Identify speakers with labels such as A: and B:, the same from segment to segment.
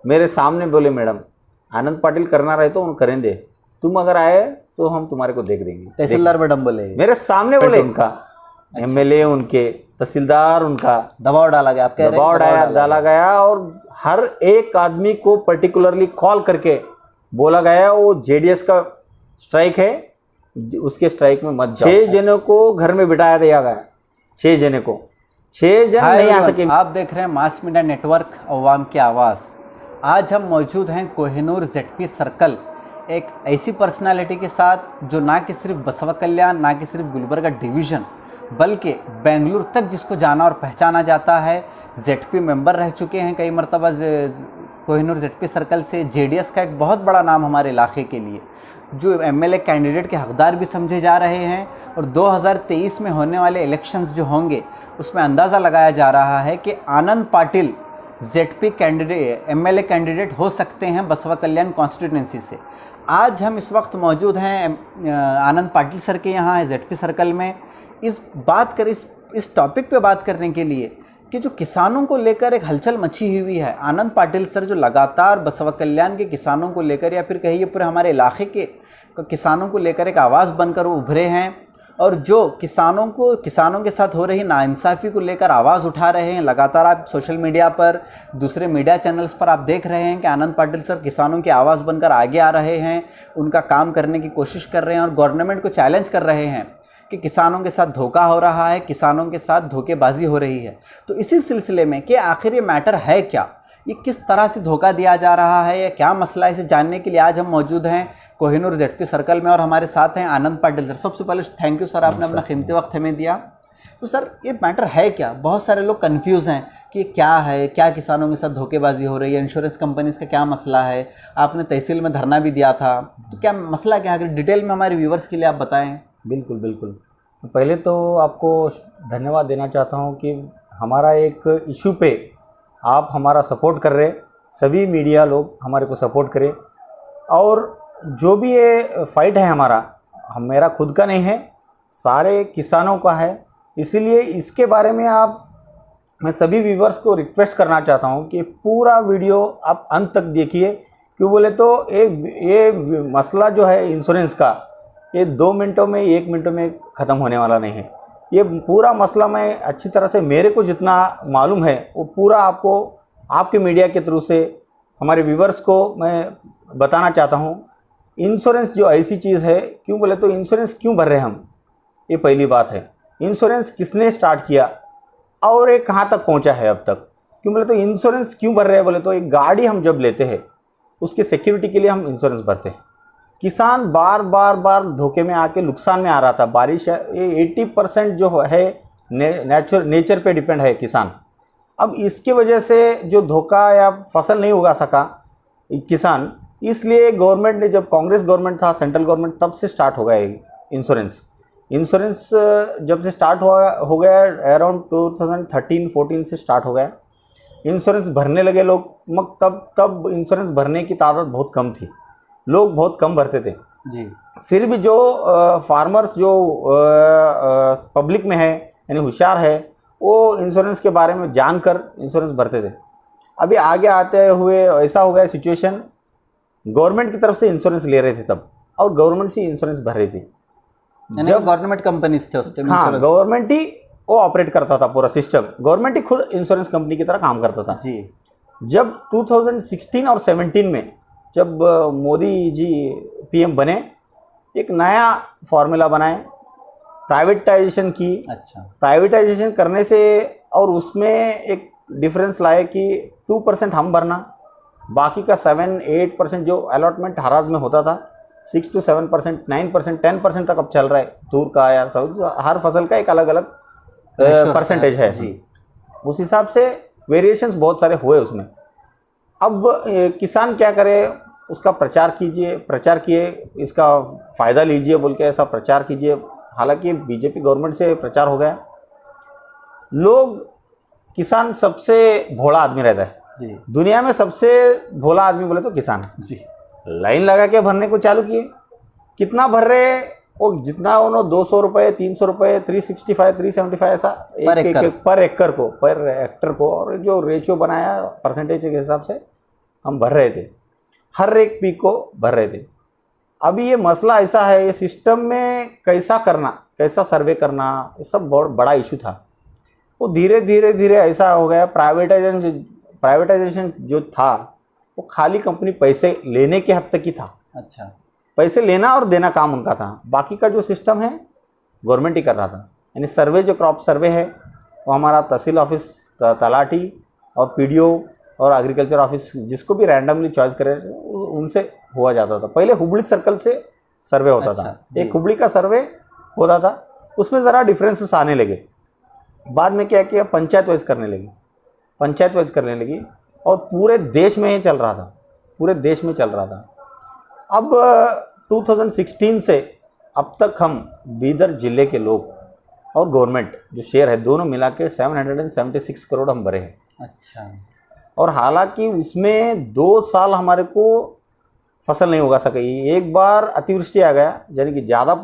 A: मेरे सामने बोले मैडम आनंद पाटिल करना रहे तो उन करें दे, तुम अगर आए तो हम तुम्हारे को देख देंगे।
B: तहसीलदार मैडम बोले,
A: मेरे सामने बोले इनका एमएलए उनके, तहसीलदार उनका,
B: दबाव डाला गया, आप कह रहे हैं
A: दबाव डाला गया और हर एक आदमी को पर्टिकुलरली कॉल करके बोला गया वो जेडीएस का स्ट्राइक है, उसके स्ट्राइक में मत जाओ। 6 जनों को घर में बिठाया दिया गया, 6 जने को, 6 जन नहीं आ सके।
B: आप देख रहे हैं मास मीडिया नेटवर्क अवाम की आवाज़। आज हम मौजूद हैं कोहिनूर जेडपी सर्कल, एक ऐसी पर्सनालिटी के साथ जो ना कि सिर्फ बसवा कल्याण, ना कि सिर्फ गुलबर्गा डिवीज़न, बल्कि बेंगलुरु तक जिसको जाना और पहचाना जाता है। जेडपी मेंबर रह चुके हैं कई मरतबा कोहिनूर जेडपी सर्कल से। जेडीएस का एक बहुत बड़ा नाम हमारे इलाके के लिए, जो एमएलए कैंडिडेट के हकदार भी समझे जा रहे हैं। और 2023 में होने वाले इलेक्शंस जो होंगे उसमें अंदाज़ा लगाया जा रहा है कि Anand Patil ZP candidate, MLA candidate हो सकते हैं बसवा कल्याण कॉन्स्टिट्यूंसी से। आज हम इस वक्त मौजूद हैं आनंद पाटिल सर के यहाँ जेडपी सर्कल में, इस टॉपिक पे बात करने के लिए कि जो किसानों को लेकर एक हलचल मची हुई है। आनंद पाटिल सर जो लगातार बसवा कल्याण के किसानों को लेकर, या फिर कहिए पूरे हमारे इलाके के किसानों को लेकर एक आवाज़ बनकर उभरे हैं, और जो किसानों के साथ हो रही नाइंसाफ़ी को लेकर आवाज़ उठा रहे हैं। लगातार आप सोशल मीडिया पर, दूसरे मीडिया चैनल्स पर आप देख रहे हैं कि आनंद पाटिल सर किसानों की आवाज़ बनकर आगे आ रहे हैं, उनका काम करने की कोशिश कर रहे हैं और गवर्नमेंट को चैलेंज कर रहे हैं कि किसानों के साथ धोखा हो रहा है, किसानों के साथ धोखेबाजी हो रही है। तो इसी सिलसिले में कि आखिर ये मैटर है क्या, ये किस तरह से धोखा दिया जा रहा है या क्या मसला है, इसे जानने के लिए आज हम मौजूद हैं कोहिनूर जेडपी सर्कल में और हमारे साथ हैं आनंद पाटिल सर। सबसे पहले थैंक यू सर, आपने अपना कीमती वक्त हमें दिया। तो सर ये मैटर है क्या? बहुत सारे लोग कंफ्यूज हैं कि क्या है, क्या किसानों के साथ धोखेबाजी हो रही है, इंश्योरेंस कंपनीज का क्या मसला है, आपने तहसील में धरना भी दिया था, तो क्या मसला क्या है? अगर डिटेल में हमारे व्यूवर्स के लिए आप बताएं।
A: बिल्कुल बिल्कुल। पहले तो आपको धन्यवाद देना चाहता हूं कि हमारा एक इशू पे आप हमारा सपोर्ट कर रहे, सभी मीडिया लोग हमारे को सपोर्ट करें। और जो भी ये फाइट है हमारा, मेरा खुद का नहीं है, सारे किसानों का है। इसीलिए इसके बारे में मैं सभी व्यूवर्स को रिक्वेस्ट करना चाहता हूं कि पूरा वीडियो आप अंत तक देखिए। क्यों बोले तो ये मसला जो है इंश्योरेंस का, ये 2 मिनटों में 1 मिनटों में ख़त्म होने वाला नहीं है। ये पूरा मसला मैं अच्छी तरह से, मेरे को जितना मालूम है वो पूरा आपको आपके मीडिया के थ्रू से हमारे व्यूवर्स को मैं बताना चाहता हूँ। इंश्योरेंस जो ऐसी चीज़ है, क्यों बोले तो इंश्योरेंस क्यों भर रहे हैं हम, ये पहली बात है। इंश्योरेंस किसने स्टार्ट किया और ये कहाँ तक पहुँचा है अब तक। क्यों बोले तो इंश्योरेंस क्यों भर रहे हैं बोले तो एक गाड़ी हम जब लेते हैं उसकी सिक्योरिटी के लिए हम इंश्योरेंस भरते हैं। किसान बार धोखे में आके नुकसान में आ रहा था। बारिश ये 80% जो है नेचर पे डिपेंड है किसान। अब इसके वजह से जो धोखा या फसल नहीं उगा सका किसान, इसलिए गवर्नमेंट ने, जब कांग्रेस गवर्नमेंट था, सेंट्रल गवर्नमेंट, तब से स्टार्ट हो गया इंश्योरेंस जब से स्टार्ट हो गया अराउंड 2013-14 से स्टार्ट हो गया इंश्योरेंस भरने लगे लोग। मग तब इंश्योरेंस भरने की तादाद बहुत कम थी, लोग बहुत कम भरते थे
B: जी।
A: फिर भी जो फार्मर्स जो पब्लिक में है यानी होशियार है, वो इंश्योरेंस के बारे में जानकर इंश्योरेंस भरते थे। अभी आगे आते हुए ऐसा हो गया सिचुएशन, गवर्नमेंट की तरफ से इंश्योरेंस ले रहे थे तब, और गवर्नमेंट से इंश्योरेंस भर रही थी।
B: जब गवर्नमेंट कंपनीज थे उस टाइम,
A: हाँ, गवर्नमेंट ही वो ऑपरेट करता था पूरा सिस्टम, गवर्नमेंट ही खुद इंश्योरेंस कंपनी की तरह काम करता था
B: जी।
A: जब 2016 और 17 में जब मोदी जी पीएम बने, एक नया फार्मूला बनाए, प्राइवेटाइजेशन की।
B: अच्छा।
A: प्राइवेटाइजेशन करने से और उसमें एक डिफरेंस लाए कि 2% हम भरना, बाकी का 7-8% जो अलॉटमेंट हराज में होता था, 6 to 7%, 9%, 10% तक अब चल रहा है। तूर का या हर फसल का एक अलग अलग परसेंटेज है
B: जी।
A: उस हिसाब से वेरिएशंस बहुत सारे हुए उसमें। अब किसान क्या करे, उसका प्रचार किए, इसका फ़ायदा लीजिए बोल के ऐसा प्रचार कीजिए। हालांकि बीजेपी गवर्नमेंट से प्रचार हो गया। किसान सबसे भोला आदमी रहता है
B: जी।
A: दुनिया में सबसे भोला आदमी बोले तो किसान
B: जी।
A: लाइन लगा के भरने को चालू किए। कितना भर रहे, वो जितना उन्होंने 200 रुपये, 300 रुपये, 365, 375 ऐसा पर हेक्टर को, और जो रेशियो बनाया परसेंटेज के हिसाब से हम भर रहे थे, हर एक पीक को भर रहे थे। अभी ये मसला ऐसा है, ये सिस्टम में कैसा करना, कैसा सर्वे करना, ये सब बहुत बड़ा इशू था। वो धीरे धीरे धीरे ऐसा हो गया, प्राइवेटाइजेशन जो था वो खाली कंपनी पैसे लेने के हद तक ही था।
B: अच्छा,
A: पैसे लेना और देना काम उनका था, बाकी का जो सिस्टम है गवर्नमेंट ही कर रहा था। यानी सर्वे, जो क्रॉप सर्वे है वो हमारा तहसील ऑफिस, तलाटी और पीडीओ और एग्रीकल्चर ऑफिस, जिसको भी रैंडमली चॉइस करे उनसे हुआ जाता था। पहले हुबली सर्कल से सर्वे होता था, एक हुबली का सर्वे होता था, उसमें ज़रा डिफरेंसेस आने लगे। बाद में क्या किया, पंचायत वाइज करने लगी और पूरे देश में ये चल रहा था, पूरे देश में चल रहा था। अब 2016 से अब तक हम बीदर जिले के लोग और गवर्नमेंट जो शेयर है दोनों मिला के 776 करोड़ हम भरे हैं।
B: अच्छा,
A: और हालांकि उसमें 2 साल हमारे को फसल नहीं उगा सके। एक बार अतिवृष्टि आ गया, यानी कि ज़्यादा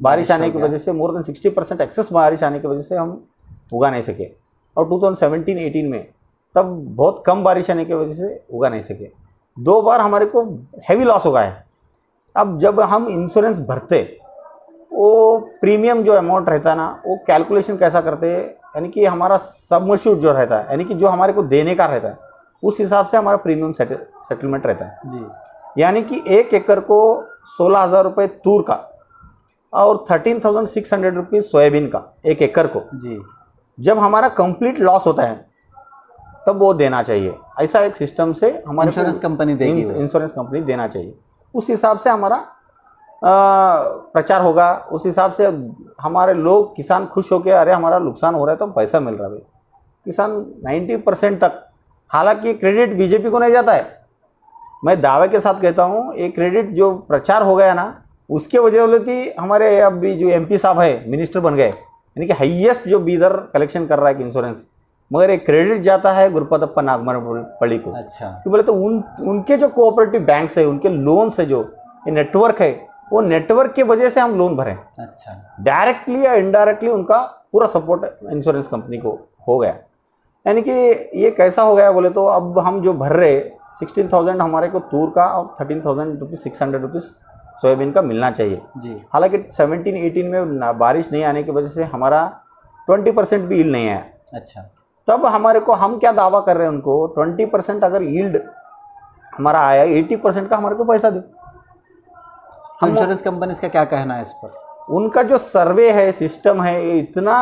A: बारिश आने की वजह से, मोर देन 60% एक्सेस बारिश आने की वजह से हम उगा नहीं सके। और 2017-18 में तब बहुत कम बारिश आने की वजह से उगा नहीं सके। 2 बार हमारे को हैवी लॉस हो गया है। अब जब हम इंश्योरेंस भरते, वो प्रीमियम जो अमाउंट रहता है ना, वो कैलकुलेशन कैसा करते हैं, यानी कि हमारा सबमर्श्यूड जो रहता है, यानी कि जो हमारे को देने का रहता है, उस हिसाब से हमारा प्रीमियम सेटलमेंट रहता है
B: जी।
A: यानी कि 1 एकड़ को 16,000 रुपये तूर का और 13,600 रुपीज़ सोयाबीन का 1 एकड़ को
B: जी।
A: जब हमारा कंप्लीट लॉस होता है तब वो देना चाहिए। ऐसा एक सिस्टम से हमारे
B: इंश्योरेंस कंपनी देगी,
A: इंश्योरेंस कंपनी देना चाहिए। उस हिसाब से हमारा प्रचार होगा, उस हिसाब से हमारे लोग, किसान खुश होकर, अरे हमारा नुकसान हो रहा है तो पैसा मिल रहा है। भाई किसान 90% तक, हालांकि क्रेडिट बीजेपी को नहीं जाता है, मैं दावे के साथ कहता हूँ, ये क्रेडिट जो प्रचार हो गया ना, उसके वजह थी हमारे अभी जो एमपी साहब है, मिनिस्टर बन गए, यानी कि हाईएस्ट जो बीदर कलेक्शन कर रहा है इंश्योरेंस, मगर एक क्रेडिट जाता है गुरुपतप्पा नागमरपल्ली को।
B: अच्छा,
A: क्यों बोले तो उनके जो कोऑपरेटिव बैंक्स है, उनके लोन से जो ये नेटवर्क है, वो नेटवर्क के वजह से हम लोन भरें।
B: अच्छा,
A: डायरेक्टली या इनडायरेक्टली उनका पूरा सपोर्ट इंश्योरेंस कंपनी को हो गया। यानी कि ये कैसा हो गया बोले तो, अब हम जो भर रहे 16,000 हमारे को तूर का और 13,600 रुपीज़ सोयाबीन का मिलना चाहिए
B: जी।
A: हालांकि 17-18 में बारिश नहीं आने की वजह से हमारा 20% भी यील्ड नहीं आया।
B: अच्छा,
A: तब हमारे को, हम क्या दावा कर रहे हैं उनको, 20% अगर यील्ड हमारा आया, 80% का हमारे को पैसा दे।
B: तो इंश्योरेंस कंपनी का क्या कहना है इस पर?
A: उनका जो सर्वे है, सिस्टम है, ये इतना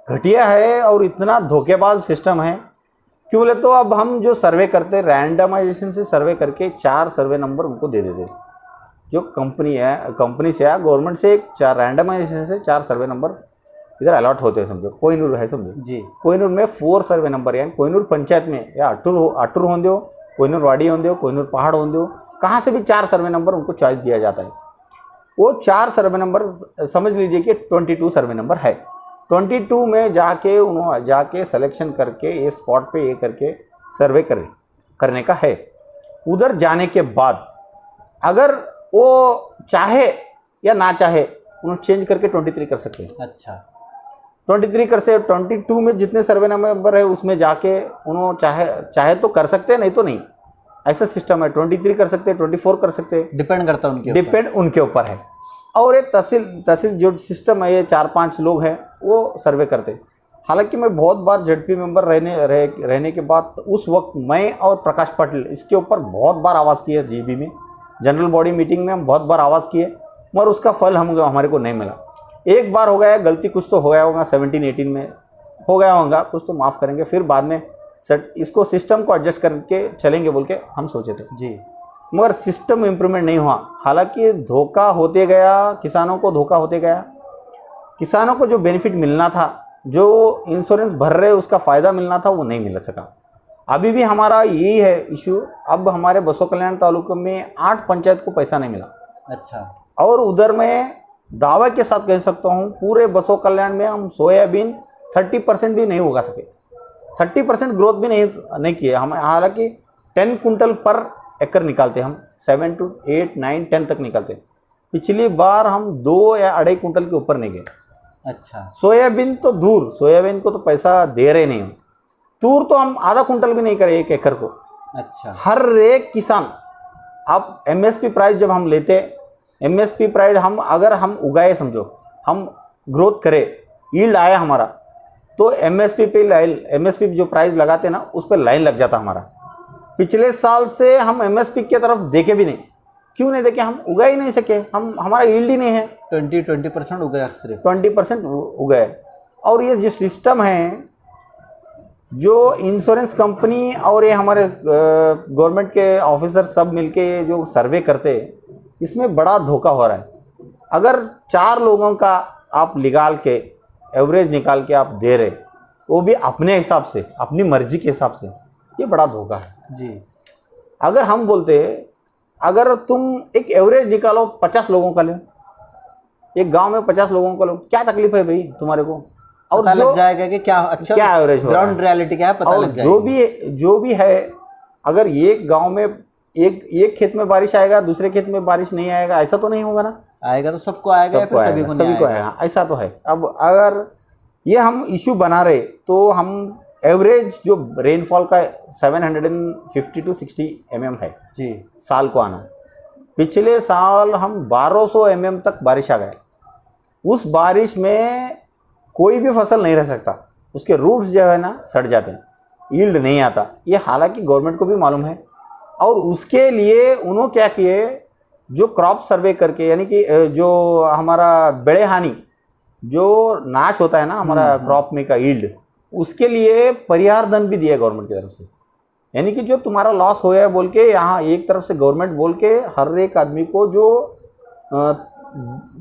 A: घटिया है और इतना धोखेबाज सिस्टम है। क्यों बोले तो, अब हम जो सर्वे करते, रैंडमाइजेशन से सर्वे करके 4 सर्वे नंबर उनको दे देते। जो कंपनी है, कंपनी से या गवर्नमेंट से एक 4 रैंडमाइजेशन से 4 सर्वे नंबर इधर अलॉट होते हैं। समझो कोहिनूर है, समझो
B: जी।
A: कोहिनूर में 4 सर्वे नंबर, यानी कोहिनूर पंचायत में या अटूर हों दो, कोहिनूर वाड़ी हों दो, कोहिनूर पहाड़ हों दो, कहाँ से भी 4 सर्वे नंबर उनको चॉइस दिया जाता है। वो 4 सर्वे नंबर समझ लीजिए कि 22 सर्वे नंबर है। 22 में जाके सिलेक्शन करके ये स्पॉट पे ये करके सर्वे करने का है। उधर जाने के बाद अगर वो चाहे या ना चाहे, उन्होंने चेंज करके 23 कर सकते हैं।
B: अच्छा,
A: 23 कर से 22 में जितने सर्वे नंबर है उसमें जाके उन्होंने चाहे तो कर सकते हैं, नहीं तो नहीं। ऐसा सिस्टम है, 23 कर सकते हैं, 24 कर सकते हैं,
B: डिपेंड करता है उनके
A: डिपेंड उनके ऊपर है। और ये तहसील जो सिस्टम है, ये 4-5 लोग हैं वो सर्वे करते। हालांकि मैं बहुत बार जेडपी मेंबर रहने के बाद उस वक्त मैं और प्रकाश पाटिल इसके ऊपर बहुत बार आवाज़ की है। जीबी में जनरल बॉडी मीटिंग में हम बहुत बार आवाज़ किए, मगर उसका फल हमारे को नहीं मिला। एक बार हो गया गलती, कुछ तो हो गया होगा, 17-18 में हो गया होगा, कुछ तो माफ़ करेंगे, फिर बाद में इसको सिस्टम को एडजस्ट करके चलेंगे बोल के हम सोचे थे
B: जी।
A: मगर सिस्टम इम्प्रूवमेंट नहीं हुआ। हालांकि धोखा होते गया, किसानों को धोखा होते गया। किसानों को जो बेनिफिट मिलना था, जो इंश्योरेंस भर रहे उसका फ़ायदा मिलना था, वो नहीं मिल सका। अभी भी हमारा यही है इशू। अब हमारे बसो कल्याण तालुका में 8 पंचायत को पैसा नहीं मिला।
B: अच्छा,
A: और उधर मैं दावे के साथ कह सकता हूँ, पूरे बसो कल्याण में हम सोयाबीन 30% भी नहीं उगा सके, 30% ग्रोथ भी नहीं किए हम। हालांकि 10 कुंटल पर एकड़ निकालते हम, 7 to 8, 9, 10 तक निकालते। पिछली बार हम 2 या 2.5 कुंटल के ऊपर नहीं गए।
B: अच्छा,
A: सोयाबीन तो दूर, सोयाबीन को तो पैसा दे रहे नहीं हम। तूर तो हम आधा कुंटल भी नहीं करे 1 एकड़ को।
B: अच्छा।
A: हर एक किसान, आप एमएसपी प्राइस जब हम लेते, एमएसपी प्राइस हम अगर हम उगाए, समझो हम ग्रोथ करें, यील्ड आया हमारा, तो एमएसपी पे एमएसपी जो प्राइस लगाते हैं ना, उस पर लाइन लग जाता हमारा। पिछले साल से हम एमएसपी की तरफ देखे भी नहीं। क्यों नहीं देखे? हम उगा ही नहीं सके, हम हमारा यील्ड ही नहीं है।
B: 20% उग रहा है सिर्फ।
A: 20% उगाए। और ये जो सिस्टम है, जो इंश्योरेंस कंपनी और ये हमारे गवर्नमेंट के ऑफिसर सब मिलके जो सर्वे करते, इसमें बड़ा धोखा हो रहा है। अगर 4 लोगों का आप निकाल के एवरेज निकाल के आप दे रहे, वो भी अपने हिसाब से, अपनी मर्जी के हिसाब से, ये बड़ा धोखा है
B: जी।
A: अगर हम बोलते, अगर तुम एक एवरेज निकालो 50 लोगों का ले, एक गांव में 50 लोगों का लो, क्या तकलीफ है भाई तुम्हारे को? और
B: पता लग जाएगा कि क्या अच्छा,
A: क्या एवरेज हो रहा है,
B: ग्राउंड रियलिटी क्या है पता
A: और
B: लग जाएगा।
A: जो भी है, अगर एक गांव में एक खेत में बारिश आएगा, दूसरे खेत में बारिश नहीं आएगा, ऐसा तो नहीं होगा ना।
B: आएगा तो सबको आएगा या फिर सभी को नहीं आएगा?
A: ऐसा तो है। अब अगर ये हम इशू बना रहे, तो हम एवरेज जो रेनफॉल का 750 to 60 mm है
B: जी,
A: साल को आना। पिछले साल हम 1200 mm तक बारिश आ गए। उस बारिश में कोई भी फसल नहीं रह सकता, उसके रूट्स जो है ना सड़ जाते हैं, यील्ड नहीं आता। ये हालांकि गवर्नमेंट को भी मालूम है, और उसके लिए उन्होंने क्या किए, जो क्रॉप सर्वे करके, यानी कि जो हमारा बेड़े हानि, जो नाश होता है ना हमारा क्रॉप में का यील्ड, उसके लिए परिहार धन भी दिया गवर्नमेंट की तरफ से। यानी कि जो तुम्हारा लॉस होया है बोल के, यहाँ एक तरफ से गवर्नमेंट बोल के हर एक आदमी को जो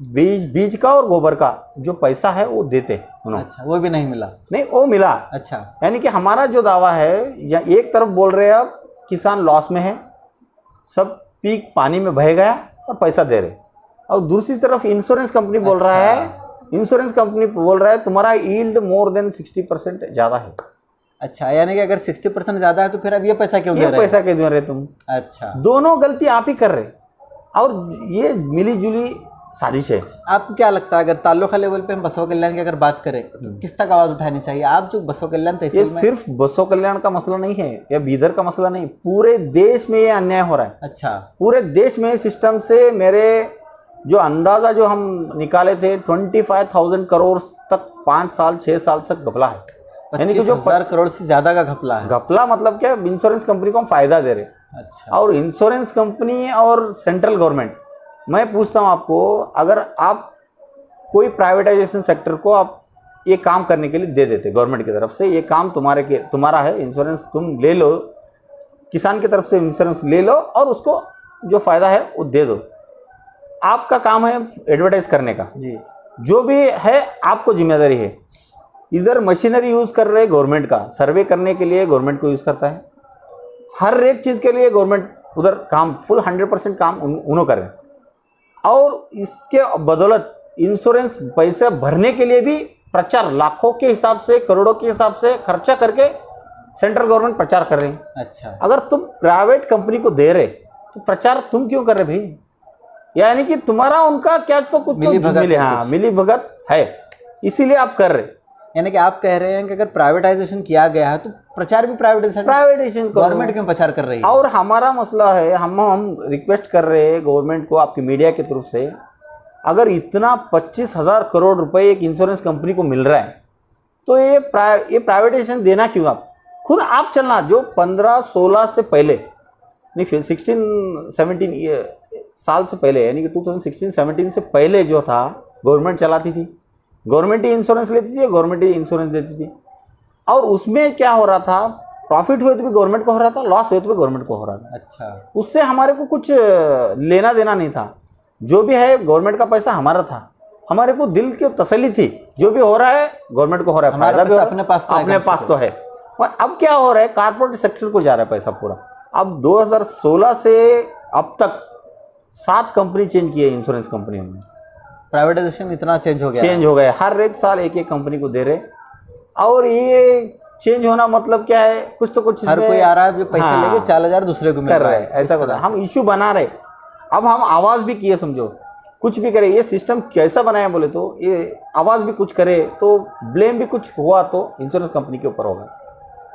A: बीज का और गोबर का जो पैसा है वो देते उन्होंने।
B: अच्छा, वो भी नहीं मिला?
A: नहीं, वो मिला।
B: अच्छा,
A: यानी कि हमारा जो दावा है, या एक तरफ बोल रहे हैं अब किसान लॉस में है, सब पीक पानी में बह गया और पैसा दे रहे, और दूसरी तरफ इंश्योरेंस कंपनी बोल रहा है, इंश्योरेंस कंपनी बोल रहा है तुम्हारा यील्ड मोर देन 60% ज़्यादा है।
B: अच्छा, यानी कि अगर 60% ज़्यादा है तो फिर अब ये पैसा क्यों दे
A: ये
B: रहे हैं?
A: पैसा क्यों दे रहे तुम?
B: अच्छा,
A: दोनों गलती आप ही कर रहे, और ये मिली जुली साजिश है।
B: आपको क्या लगता है, अगर तालुका लेवल पे हम बसवा कल्याण की अगर बात करें तो किस तक आवाज़ उठानी चाहिए? आप जो बसवा कल्याण
A: ये
B: तहसील में,
A: सिर्फ बसवा कल्याण का मसला नहीं है, या बीदर का मसला नहीं, पूरे देश में ये अन्याय हो रहा है।
B: अच्छा,
A: पूरे देश में सिस्टम से मेरे जो अंदाज़ा जो हम निकाले थे, 25,000 करोड़ तक 5 साल 6 साल तक घपला है। यानी कि जो
B: 25,000 करोड़ से ज़्यादा का घपला है।
A: घपला मतलब क्या, इंश्योरेंस कंपनी को हम फायदा दे रहे।
B: अच्छा,
A: और इंश्योरेंस कंपनी और सेंट्रल गवर्नमेंट, मैं पूछता हूँ आपको, अगर आप कोई प्राइवेटाइजेशन सेक्टर को आप ये काम करने के लिए दे देते गवर्नमेंट की तरफ से, ये काम तुम्हारा है, इंश्योरेंस तुम ले लो, किसान की तरफ से इंश्योरेंस ले लो और उसको जो फ़ायदा है वो दे दो। आपका काम है एडवर्टाइज करने का,
B: जी,
A: जो भी है आपको जिम्मेदारी है। इधर मशीनरी यूज़ कर रहे गवर्नमेंट का, सर्वे करने के लिए गवर्नमेंट को यूज़ करता है, हर एक चीज़ के लिए गवर्नमेंट उधर काम फुल 100% काम उन्होंने कर रहे हैं। और इसके बदौलत इंश्योरेंस पैसे भरने के लिए भी प्रचार लाखों के हिसाब से, करोड़ों के हिसाब से खर्चा करके सेंट्रल गवर्नमेंट प्रचार कर रहे हैं।
B: अच्छा,
A: अगर तुम प्राइवेट कंपनी को दे रहे तो प्रचार तुम क्यों कर रहे भाई? यानी कि तुम्हारा उनका क्या तो कुछ मिली भगत है, इसीलिए आप कर रहे।
B: यानी कि आप कह रहे हैं कि अगर प्राइवेटाइजेशन किया गया है तो प्रचार भी प्राइवेटाइजेशन गवर्नमेंट क्यों प्रचार कर रही है?
A: और हमारा मसला है, हम रिक्वेस्ट कर रहे हैं गवर्नमेंट को, आपकी मीडिया की तरफ से, अगर इतना 25,000 करोड़ रुपए एक इंश्योरेंस कंपनी को मिल रहा है, तो ये प्राइवेटाइजेशन देना क्यों? आप खुद आप चलना, जो 15-16 से पहले, नहीं फिर 16-17 साल से पहले, यानी कि 2016-17 से पहले जो था, गवर्नमेंट चलाती थी, गवर्नमेंट ही इंश्योरेंस लेती थी, गवर्नमेंट ही इंश्योरेंस देती थी। और उसमें क्या हो रहा था, प्रॉफिट हुए तो भी गवर्नमेंट को हो रहा था, लॉस हुए तो भी गवर्नमेंट को हो रहा था।
B: अच्छा,
A: उससे हमारे को कुछ लेना देना नहीं था, जो भी है गवर्नमेंट का पैसा हमारा था, हमारे को दिल की तसल्ली थी, जो भी हो रहा है गवर्नमेंट को हो रहा है, फायदा भी हो रहा है, अपने पास तो है। और अब क्या हो रहा है, कारपोरेट सेक्टर को जा रहा है पैसा पूरा। अब 2016 से अब तक 7 कंपनी चेंज की है, इंश्योरेंस कंपनी में
B: प्राइवेटाइजेशन इतना चेंज हो गया,
A: हर एक साल एक कंपनी को दे रहे। और ये चेंज होना मतलब क्या है, कुछ तो कुछ
B: हर कोई आ रहा है जो पैसे लेके 4,000 दूसरे को मिल
A: कर
B: रहा
A: रहे
B: है,
A: हैं, ऐसा कर रहा है। हम इशू बना रहे, अब हम आवाज़ भी किए, समझो कुछ भी करे, ये सिस्टम कैसा बनाया बोले तो, ये आवाज़ भी कुछ करे तो ब्लेम भी कुछ हुआ तो इंश्योरेंस कंपनी के ऊपर होगा।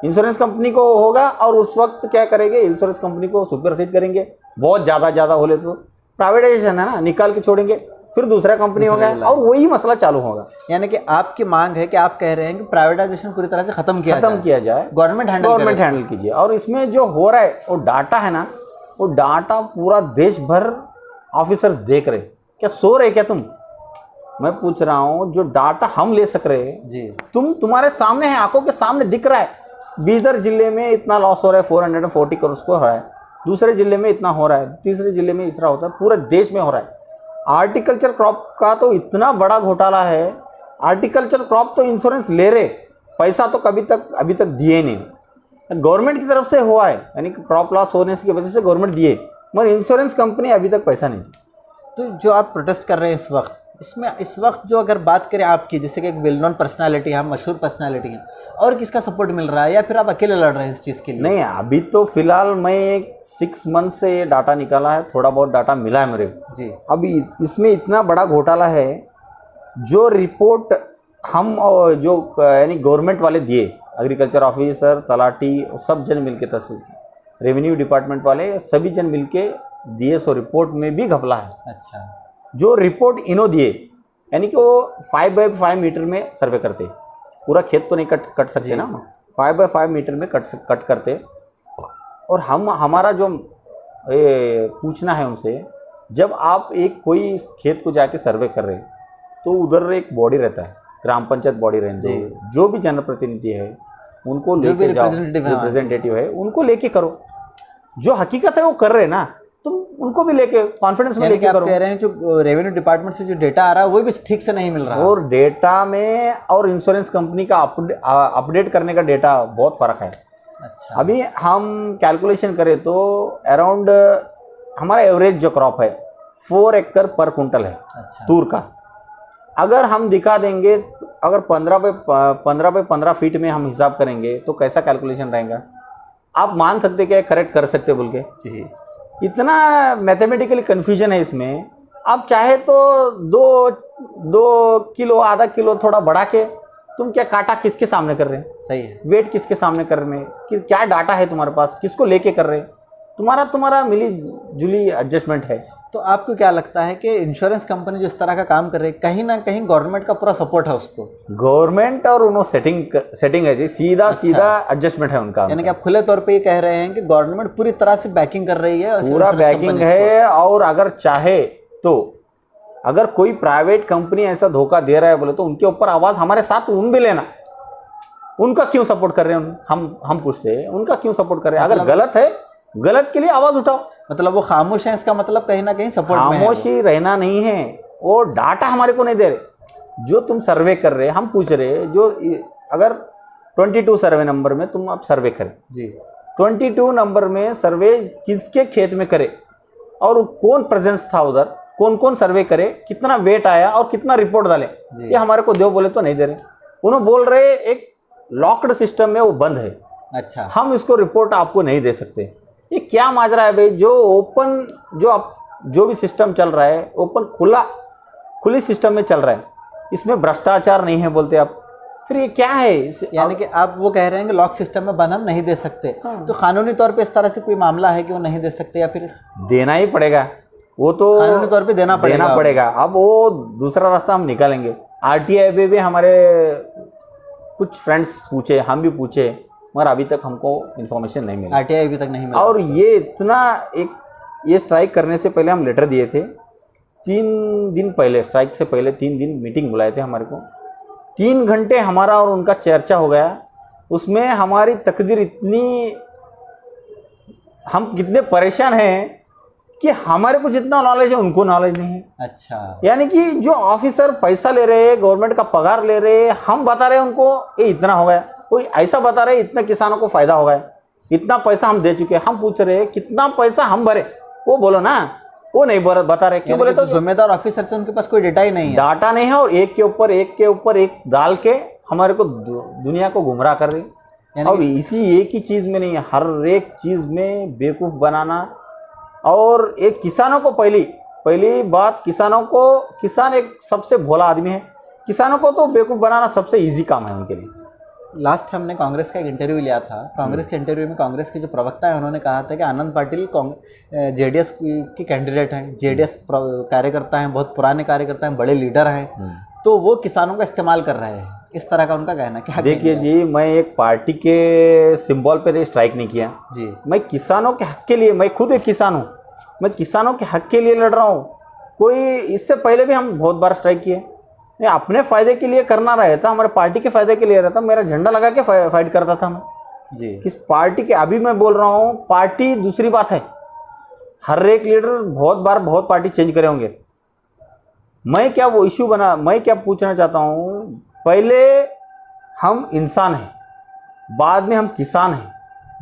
A: इंश्योरेंस कंपनी को होगा और उस वक्त क्या करेंगे, इंश्योरेंस कंपनी को सुपरसीड करेंगे। बहुत ज़्यादा होले तो प्राइवेटाइजेशन है ना, निकाल के छोड़ेंगे, फिर दूसरा कंपनी होगा और वही मसला चालू होगा।
B: यानी कि आपकी मांग है कि आप कह रहे हैं कि प्राइवेटाइजेशन पूरी तरह से खत्म किया जाए, गवर्नमेंट
A: हैंडल कीजिए। और इसमें जो हो रहा है वो डाटा है ना, वो डाटा पूरा देश भर ऑफिसर्स देख रहे। क्या सो रहे क्या तुम? मैं पूछ रहा हूँ, जो डाटा हम ले सक रहे
B: जी,
A: तुम्हारे सामने है, आंखों के सामने दिख रहा है। बीदर जिले में इतना लॉस हो रहा है, 440 करोड़ को हो रहा है, दूसरे जिले में इतना हो रहा है, तीसरे जिले में इस तरह होता है, पूरे देश में हो रहा है। आर्टिकल्चर क्रॉप का तो इतना बड़ा घोटाला है। आर्टिकल्चर क्रॉप तो इंश्योरेंस ले रहे, पैसा तो अभी तक दिए नहीं, गवर्नमेंट की तरफ से हुआ है, यानी कि क्रॉप लॉस होने की वजह से गवर्नमेंट दिए, मगर इंश्योरेंस कंपनी अभी तक पैसा नहीं दी।
B: तो जो आप प्रोटेस्ट कर रहे हैं इस वक्त जो अगर बात करें आपकी, जैसे कि एक वेल नोन पर्सनालिटी है, मशहूर पर्सनालिटी है, और किसका सपोर्ट मिल रहा है या फिर आप अकेले लड़ रहे हैं इस चीज़ के लिए?
A: नहीं, अभी तो फिलहाल मैं 6 मंथ से ये डाटा निकाला है, थोड़ा बहुत डाटा मिला है मेरे को
B: जी।
A: अभी इसमें इतना बड़ा घोटाला है, जो रिपोर्ट हम जो यानी गवर्नमेंट वाले दिए, एग्रीकल्चर ऑफिसर, तलाटी, सब जन मिलके, तहसील, रेवेन्यू डिपार्टमेंट वाले सभी जन मिलके दिए, सो रिपोर्ट में भी घपला है।
B: अच्छा।
A: जो रिपोर्ट इन्हों दिए, यानी कि वो 5 बाय 5 मीटर में सर्वे करते, पूरा खेत तो नहीं कट सकते ना, 5 बाय 5 मीटर में कट करते। और हमारा जो पूछना है उनसे, जब आप एक कोई खेत को जाके सर्वे कर रहे तो उधर एक बॉडी रहता है, ग्राम पंचायत बॉडी रहती है, जो भी जनप्रतिनिधि है उनको लेके जाओ, रिप्रेजेंटेटिव है उनको लेके करो। जो हकीकत है वो कर रहे ना, तुम उनको भी लेके कॉन्फिडेंस में लेके करो।
B: कह रहे हैं जो रेवेन्यू डिपार्टमेंट से जो डेटा आ रहा है वो भी ठीक से नहीं मिल रहा,
A: और डेटा में और इंश्योरेंस कंपनी का अपडेट करने का डेटा बहुत फ़र्क है।
B: अच्छा।
A: अभी हम कैलकुलेशन करें तो अराउंड हमारा एवरेज जो क्रॉप है 4 एकड़ पर कुंटल है।
B: अच्छा।
A: तूर का अगर हम दिखा देंगे, अगर 15 बाई 15 फीट में हम हिसाब करेंगे तो कैसा कैलकुलेशन रहेगा, आप मान सकते क्या करेक्ट कर सकते बोल के?
B: जी।
A: इतना मैथमेटिकली कन्फ्यूजन है इसमें। आप चाहे तो 2 किलो, आधा किलो थोड़ा बढ़ा के, तुम क्या काटा किसके सामने कर रहे हैं?
B: सही है।
A: वेट किसके सामने कर रहे हैं? कि क्या डाटा है तुम्हारे पास, किसको लेके कर रहे हैं? तुम्हारा मिली जुली एडजस्टमेंट है।
B: तो आपको क्या लगता है कि इंश्योरेंस कंपनी जो इस तरह का काम कर रही है, कहीं ना कहीं गवर्नमेंट का पूरा सपोर्ट है उसको?
A: गवर्नमेंट और उन्होंने सेटिंग है जी, सीधा एडजस्टमेंट है उनका।
B: यानी कि आप खुले तौर पे ये कह रहे हैं कि गवर्नमेंट पूरी तरह से बैकिंग कर रही है,
A: पूरा बैकिंग है। और अगर चाहे तो अगर कोई प्राइवेट कंपनी ऐसा धोखा दे रहा है बोले तो उनके ऊपर आवाज़ हमारे साथ उन भी लेना, उनका क्यों सपोर्ट कर रहे हैं हम पूछते हैं, उनका क्यों सपोर्ट कर रहे हैं? अगर गलत है, गलत के लिए आवाज़ उठाओ।
B: मतलब वो खामोश है, इसका मतलब कहीं ना कहीं सपोर्ट में है।
A: खामोशी रहना नहीं है, वो डाटा हमारे को नहीं दे रहे। जो तुम सर्वे कर रहे, हम पूछ रहे, जो अगर 22 सर्वे नंबर में तुम आप सर्वे करें
B: जी,
A: 22 नंबर में सर्वे किसके खेत में करे और कौन प्रेजेंस था उधर, कौन कौन सर्वे करे, कितना वेट आया और कितना रिपोर्ट डाले, ये हमारे को दो बोले तो नहीं दे रहे। उन्होंने बोल रहे एक लॉक्ड सिस्टम में वो बंद है।
B: अच्छा।
A: हम इसको रिपोर्ट आपको नहीं दे सकते। ये क्या माजरा है भाई? जो ओपन जो भी सिस्टम चल रहा है, ओपन खुली सिस्टम में चल रहा है, इसमें भ्रष्टाचार नहीं है बोलते आप, फिर ये क्या है?
B: यानी कि आप वो कह रहे हैं कि लॉक सिस्टम में बंद हम नहीं दे सकते। हाँ। तो कानूनी तौर पे इस तरह से कोई मामला है कि वो नहीं दे सकते या फिर
A: देना ही पड़ेगा? वो तो
B: कानूनी तौर पे देना
A: पड़ेगा। अब वो दूसरा रास्ता हम निकालेंगे। आरटीआई पे भी हमारे कुछ फ्रेंड्स पूछे, हम भी पूछे, मगर अभी तक हमको इन्फॉर्मेशन नहीं मिला।
B: आरटीआई अभी तक नहीं मिला।
A: और ये इतना ये स्ट्राइक करने से पहले हम लेटर दिए थे, 3 दिन पहले, स्ट्राइक से पहले 3 दिन मीटिंग बुलाए थे हमारे को। 3 घंटे हमारा और उनका चर्चा हो गया। उसमें हमारी तकदीर इतनी, हम कितने परेशान हैं कि हमारे को जितना नॉलेज है उनको नॉलेज नहीं है।
B: अच्छा।
A: यानी कि जो ऑफिसर पैसा ले रहे हैं, गवर्नमेंट का पगार ले रहे हैं, हम बता रहे हैं उनको ये इतना हो गया, कोई ऐसा बता रहे इतना किसानों को फायदा हो गया, इतना पैसा हम दे चुके हैं। हम पूछ रहे हैं कितना पैसा हम भरे, वो बोलो ना, वो नहीं बता रहे। क्यों बोले? तो
B: जिम्मेदार ऑफिसर से उनके पास कोई डेटा ही नहीं है,
A: डाटा नहीं है, और एक के ऊपर एक डाल के हमारे को दुनिया को गुमराह कर रही। और इसी एक ही चीज़ में नहीं, हर एक चीज़ में बेवकूफ़ बनाना। और एक किसानों को पहली बात, किसान एक सबसे भोला आदमी है। किसानों को तो बेवकूफ़ बनाना सबसे ईजी काम है उनके लिए।
B: लास्ट हमने कांग्रेस का एक इंटरव्यू लिया था। कांग्रेस के इंटरव्यू में कांग्रेस के जो प्रवक्ता है उन्होंने कहा था कि आनंद पाटिल जेडीएस की कैंडिडेट हैं, जेडीएस कार्यकर्ता हैं, बहुत पुराने कार्यकर्ता हैं, बड़े लीडर हैं, तो वो किसानों का इस्तेमाल कर रहे हैं, इस तरह का उनका कहना है। क्या
A: देखिए जी, मैं एक पार्टी के सिंबल पर स्ट्राइक नहीं किया
B: जी।
A: मैं किसानों के हक के लिए, मैं खुद एक किसान हूँ, मैं किसानों के हक के लिए लड़ रहा हूँ। कोई इससे पहले भी हम बहुत बार स्ट्राइक किए, नहीं अपने फ़ायदे के लिए करना रहता, हमारे पार्टी के फ़ायदे के लिए रहता, मेरा झंडा लगा के फाइट करता था मैं
B: जी।
A: किस पार्टी के। अभी मैं बोल रहा हूँ, पार्टी दूसरी बात है, हर एक लीडर बहुत बार बहुत पार्टी चेंज करे होंगे। मैं क्या वो इशू बना, मैं क्या पूछना चाहता हूँ, पहले हम इंसान हैं, बाद में हम किसान हैं,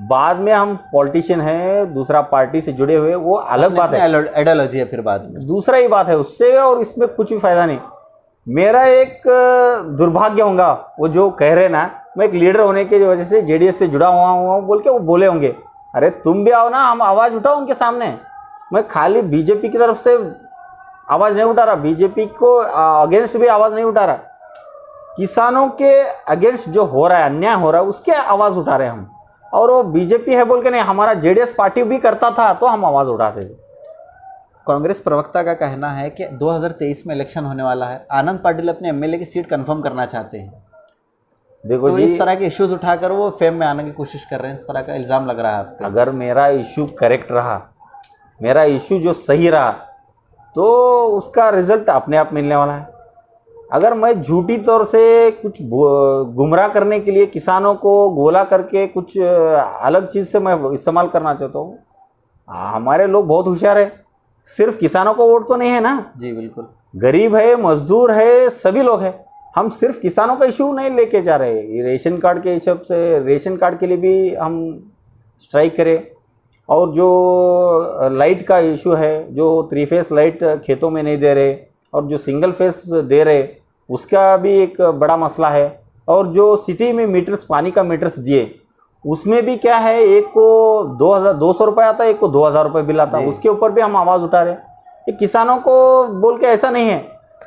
A: बाद में हम पॉलिटिशियन हैं, दूसरा पार्टी से जुड़े हुए, वो अलग बात है,
B: आइडियोलॉजी है फिर बाद में,
A: दूसरा ही बात है उससे, और इसमें कुछ भी फायदा नहीं। मेरा एक दुर्भाग्य होगा वो जो कह रहे ना, मैं एक लीडर होने की वजह से जेडीएस से जुड़ा हुआ बोल के वो बोले होंगे, अरे तुम भी आओ ना, हम आवाज़ उठाओ उनके सामने। मैं खाली बीजेपी की तरफ से आवाज़ नहीं उठा रहा, बीजेपी को अगेंस्ट भी आवाज़ नहीं उठा रहा, किसानों के अगेंस्ट जो हो रहा है, अन्याय हो रहा है, उसके आवाज़ उठा रहे हैं हम। और वो बीजेपी है बोल के नहीं, हमारा जेडीएस पार्टी भी करता था तो हम आवाज़ उठाते थे।
B: कांग्रेस प्रवक्ता का कहना है कि 2023 में इलेक्शन होने वाला है, आनंद पाटिल अपने एमएलए की सीट कंफर्म करना चाहते हैं।
A: देखो
B: तो
A: जी,
B: इस तरह के इश्यूज उठाकर वो फेम में आने की कोशिश कर रहे हैं, इस तरह का इल्ज़ाम लग रहा है आपको।
A: अगर मेरा इशू करेक्ट रहा, मेरा इशू जो सही रहा, तो उसका रिजल्ट अपने आप मिलने वाला है। अगर मैं झूठी तौर से कुछ गुमराह करने के लिए किसानों को गोला करके कुछ अलग चीज़ से मैं इस्तेमाल करना चाहता हूँ, हमारे लोग बहुत होशियार है, सिर्फ किसानों को वोट तो नहीं है ना
B: जी बिल्कुल,
A: गरीब है, मजदूर है, सभी लोग हैं। हम सिर्फ किसानों का इशू नहीं लेके जा रहे, ये रेशन कार्ड के हिसाब से रेशन कार्ड के लिए भी हम स्ट्राइक करें, और जो लाइट का इशू है, जो 3 फेस लाइट खेतों में नहीं दे रहे और जो सिंगल फेस दे रहे, उसका भी एक बड़ा मसला है। और जो सिटी में मीटर्स, पानी का मीटर्स दिए, उसमें भी क्या है, एक को 2,200 रुपये आता है, एक को 2,000 रुपये बिल आता है, उसके ऊपर भी हम आवाज़ उठा रहे हैं। ये किसानों को बोल के ऐसा नहीं है,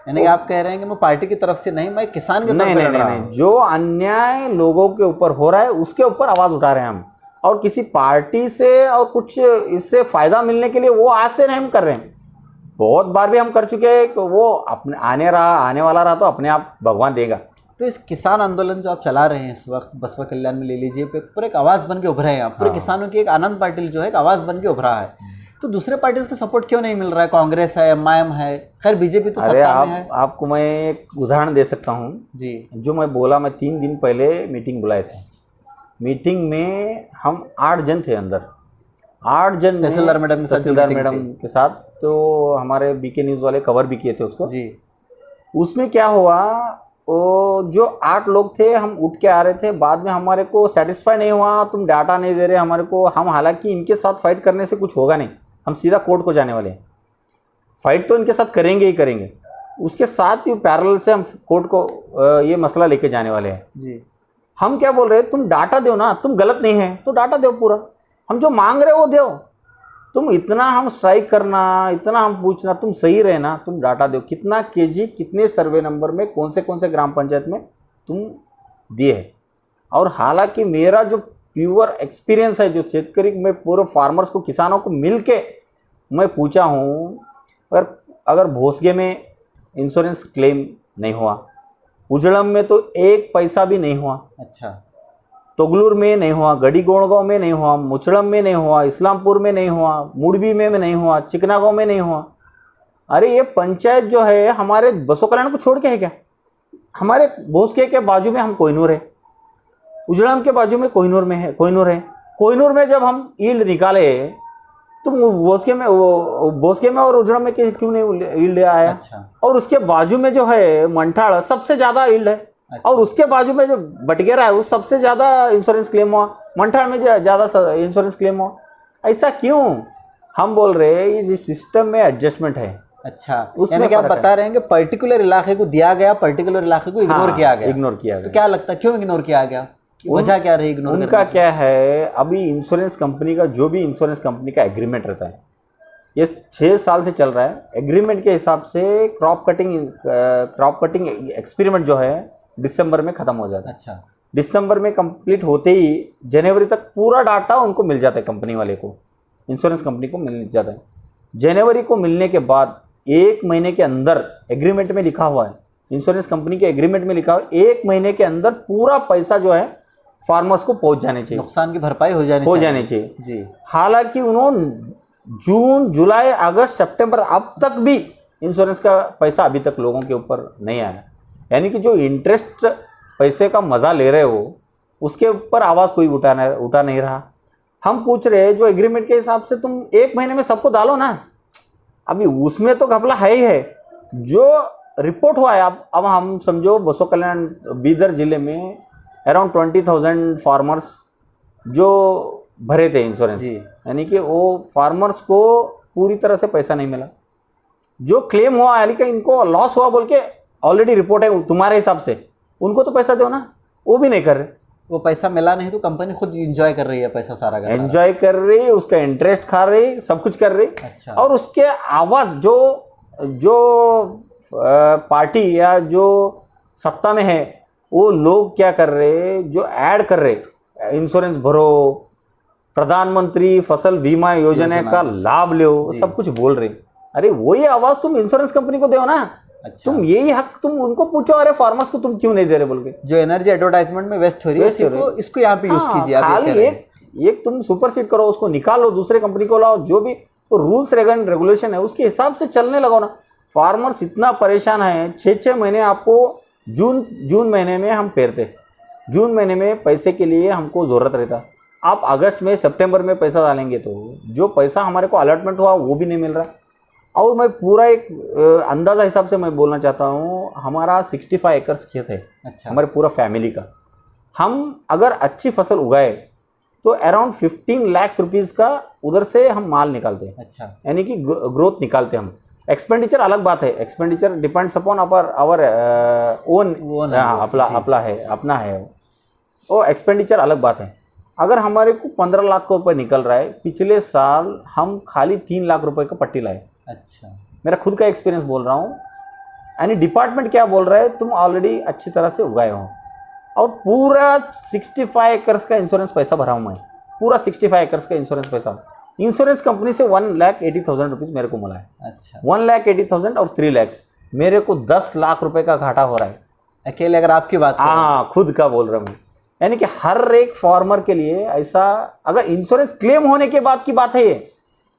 B: यानी कि आप कह रहे हैं कि मैं पार्टी की तरफ से नहीं, मैं किसान की तरफ से लड़ रहा हूं।
A: नहीं, जो अन्याय लोगों के ऊपर हो रहा है उसके ऊपर आवाज़ उठा रहे हैं हम, और किसी पार्टी से और कुछ इससे फ़ायदा मिलने के लिए वो आज से नहीं हम कर रहे हैं। बहुत बार भी हम कर चुके हैं कि वो अपने आने वाला रहा तो अपने आप भगवान देगा।
B: तो इस किसान आंदोलन जो आप चला रहे हैं इस वक्त बसवा कल्याण में ले लीजिए, पूरे एक आवाज़ बन के उभरे हैं आप, पूरे किसानों की एक आनंद पाटिल जो है एक आवाज़ बन के उभरा है, तो दूसरे पार्टी का सपोर्ट क्यों नहीं मिल रहा है? कांग्रेस है, एमआईएम है, खैर बीजेपी तो सत्ता में है।
A: आपको मैं एक उदाहरण दे सकता हूँ
B: जी।
A: जो मैं बोला, मैं 3 दिन पहले मीटिंग बुलाए थे, मीटिंग में हम 8 जन थे अंदर, 8 जन
B: तहसीलदार मैडम
A: के साथ, तो हमारे बीके न्यूज़ वाले कवर भी किए थे उसको
B: जी।
A: उसमें क्या हुआ, वो जो 8 लोग थे, हम उठ के आ रहे थे, बाद में हमारे को सेटिस्फाई नहीं हुआ, तुम डाटा नहीं दे रहे हमारे को, हम हालांकि इनके साथ फाइट करने से कुछ होगा नहीं, हम सीधा कोर्ट को जाने वाले हैं, फाइट तो इनके साथ करेंगे ही करेंगे, उसके साथ ही पैरेलल से हम कोर्ट को ये मसला लेके जाने वाले हैं
B: जी।
A: हम क्या बोल रहे हैं, तुम डाटा दो ना, तुम गलत नहीं है तो डाटा दो पूरा, हम जो मांग रहे वो दो, तुम इतना हम स्ट्राइक करना, इतना हम पूछना, तुम सही रहे ना, तुम डाटा दो, कितना केजी, कितने सर्वे नंबर में, कौन से ग्राम पंचायत में तुम दिए है। और हालांकि मेरा जो प्योर एक्सपीरियंस है, जो शेतकरी में पूरे फार्मर्स को, किसानों को मिल के मैं पूछा हूँ, अगर भोसगे में इंश्योरेंस क्लेम नहीं हुआ, उजड़म में तो 1 पैसा भी नहीं हुआ,
B: अच्छा,
A: तोगलूर में नहीं हुआ, गढ़ीगोड़गांव में नहीं हुआ, मुचड़म में नहीं हुआ, इस्लामपुर में नहीं हुआ, मुड़बी में नहीं हुआ, चिकनागांव में नहीं हुआ। अरे ये पंचायत जो है हमारे बसवा कल्याण को छोड़ के है क्या? हमारे भोसके के बाजू में हम कोहिनूर है, उजड़म के बाजू में कोहिनूर है। कोहिनूर में जब हम ईल्ड निकाले तो भोसके में और उजड़म में क्यों नहीं ईल्ड आया?
B: अच्छा।
A: और उसके बाजू में जो है मंठाड़, सबसे ज़्यादा ईल्ड है। अच्छा। और उसके बाजू में जो बटगेरा है, उस सबसे ज़्यादा इंश्योरेंस क्लेम हुआ, मंठाड़ में ज़्यादा इंश्योरेंस क्लेम हुआ। ऐसा क्यों? हम बोल रहे हैं इस सिस्टम में एडजस्टमेंट है।
B: अच्छा, यानी कि आप बता रहे हैं कि पर्टिकुलर इलाके को दिया गया, पर्टिकुलर इलाके को इग्नोर किया गया। तो क्या लगता है क्यों इग्नोर किया गया? वजह क्या रही इग्नोर?
A: उनका क्या है, अभी इंश्योरेंस कंपनी का जो भी इंश्योरेंस कंपनी का एग्रीमेंट रहता है, ये 6 साल से चल रहा है। एग्रीमेंट के हिसाब से क्रॉप कटिंग एक्सपेरिमेंट जो है दिसंबर में ख़त्म हो जाता है।
B: अच्छा,
A: दिसंबर में कंप्लीट होते ही जनवरी तक पूरा डाटा उनको मिल जाता है, कंपनी वाले को, इंश्योरेंस कंपनी को मिल जाता है। जनवरी को मिलने के बाद 1 महीने के अंदर एग्रीमेंट में लिखा हुआ है, इंश्योरेंस कंपनी के एग्रीमेंट में लिखा हुआ है 1 महीने के अंदर पूरा पैसा जो है फार्मर्स को पहुंच जाने चाहिए,
B: नुकसान की भरपाई हो जानी
A: चाहिए
B: जी।
A: हालांकि उन्होंने जून, जुलाई, अगस्त, सितंबर अब तक भी इंश्योरेंस का पैसा अभी तक लोगों के ऊपर नहीं आया। यानी कि जो इंटरेस्ट पैसे का मज़ा ले रहे हो उसके ऊपर आवाज़ कोई उठा नहीं रहा। हम पूछ रहे हैं जो एग्रीमेंट के हिसाब से तुम 1 महीने में सबको डालो ना, अभी उसमें तो घपला है ही है। जो रिपोर्ट हुआ है अब हम समझो बसव कल्याण बीदर जिले में अराउंड 20,000 फार्मर्स जो भरे थे इंश्योरेंस, यानी कि वो फार्मर्स को पूरी तरह से पैसा नहीं मिला। जो क्लेम हुआ यानी कि इनको लॉस हुआ बोल के ऑलरेडी रिपोर्ट है तुम्हारे हिसाब से, उनको तो पैसा दो ना, वो भी नहीं कर रहे।
B: वो पैसा मिला नहीं तो कंपनी खुद एंजॉय कर रही है पैसा सारा का,
A: एंजॉय कर रही, उसका इंटरेस्ट खा रही, सब कुछ कर रही।
B: अच्छा। और
A: उसके आवाज़ जो पार्टी या जो सत्ता में है वो लोग क्या कर रहे, जो ऐड कर रहे इंश्योरेंस भरो, प्रधानमंत्री फसल बीमा योजना का लाभ लो, सब कुछ बोल रहे। अरे वही आवाज़ तुम इंश्योरेंस कंपनी को दो ना। अच्छा। तुम यही हक तुम उनको पूछो, अरे फार्मर्स को तुम क्यों नहीं दे रहे बोल के।
B: जो एनर्जी एडवर्टाइजमेंट में वेस्ट हो रही है इसको यहाँ पे यूज कीजिए।
A: खाली एक तुम सुपरसीड करो, उसको निकालो, दूसरे कंपनी को लाओ, जो भी तो रूल्स रेगुलेशन है उसके हिसाब से चलने लगाओ ना। फार्मर्स इतना परेशान है, 6 महीने आपको जून महीने में हम पेरते, जून महीने में पैसे के लिए हमको ज़रूरत रहता। आप अगस्त में सितंबर में पैसा डालेंगे तो जो पैसा हमारे को अलॉटमेंट हुआ वो भी नहीं मिल रहा। और मैं पूरा एक अंदाज़ा हिसाब से मैं बोलना चाहता हूँ, हमारा 65 एकर्स खेत है। अच्छा। हमारे पूरा फैमिली का। हम अगर अच्छी फसल उगाए तो अराउंड 15 लाख रुपीज़ का उधर से हम माल निकालते हैं। अच्छा। यानी कि ग्रोथ निकालते हम। एक्सपेंडिचर अलग बात है, expenditure depends upon our own, अपना है वो एक्सपेंडिचर अलग बात है। अगर हमारे को 15 लाख रुपए निकल रहा है, पिछले साल हम खाली 3 लाख रुपए का पट्टी लाए। अच्छा। मेरा खुद का एक्सपीरियंस बोल रहा हूँ। यानी डिपार्टमेंट क्या बोल रहा है, तुम ऑलरेडी अच्छी तरह से उगाए हो। और पूरा 65 एकर्स का इंश्योरेंस पैसा भरा हूँ मैं, पूरा 65 एकर्स का इंश्योरेंस पैसा इंश्योरेंस कंपनी से 1,80,000 रुपीज़ मेरे को मिला है। अच्छा। 1,80,000 और 3 लाख मेरे को 10 लाख रुपए का घाटा हो रहा है
B: अकेले। अगर आपकी बात,
A: हाँ खुद का बोल रहा हूँ। यानी कि हर एक फार्मर के लिए ऐसा, अगर इंश्योरेंस क्लेम होने के बाद की बात है, ये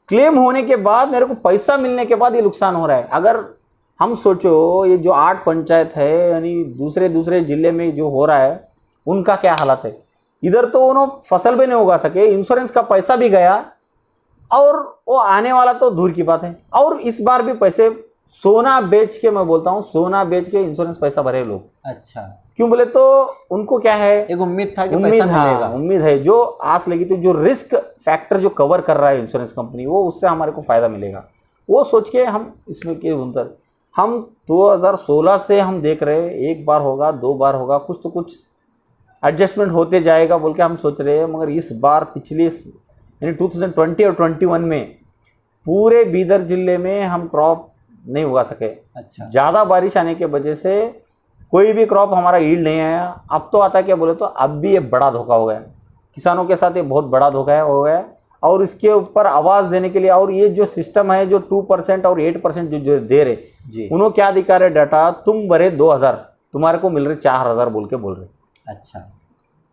A: क्लेम होने के बाद मेरे को पैसा मिलने के बाद ये नुकसान हो रहा है। अगर हम सोचो ये जो 8 पंचायत है, यानी दूसरे जिले में जो हो रहा है उनका क्या हालत है। इधर तो उन्होंने फसल भी नहीं उगा सके, इंश्योरेंस का पैसा भी गया और वो आने वाला तो दूर की बात है। और इस बार भी पैसे सोना बेच के, मैं बोलता हूँ सोना बेच के इंश्योरेंस पैसा भरे लोग। अच्छा। क्यों बोले तो उनको क्या है, एक उम्मीद था कि पैसा मिलेगा, उम्मीद है, जो आस लगी थी, जो रिस्क फैक्टर जो कवर कर रहा है इंश्योरेंस कंपनी, वो उससे हमारे को फायदा मिलेगा, वो सोच के हम इसमें के अंदर हम 2016 से हम देख रहे हैं, 1 बार होगा 2 बार होगा, कुछ तो कुछ एडजस्टमेंट होते जाएगा बोल के हम सोच रहे हैं। मगर इस बार पिछले यानी 2020 और 21 में पूरे बीदर जिले में हम क्रॉप नहीं उगा सके। अच्छा। ज़्यादा बारिश आने की वजह से कोई भी क्रॉप हमारा ईल्ड नहीं आया। अब तो आता क्या बोले तो अब भी ये बड़ा धोखा हो गया किसानों के साथ, ये बहुत बड़ा धोखा हो गया। और इसके ऊपर आवाज़ देने के लिए, और ये जो सिस्टम है जो 2% और 8% जो दे रहे, उन्होंने क्या दिखा रहे डाटा, तुम भरे 2,000 तुम्हारे को मिल रहे 4,000 बोल रहे। अच्छा।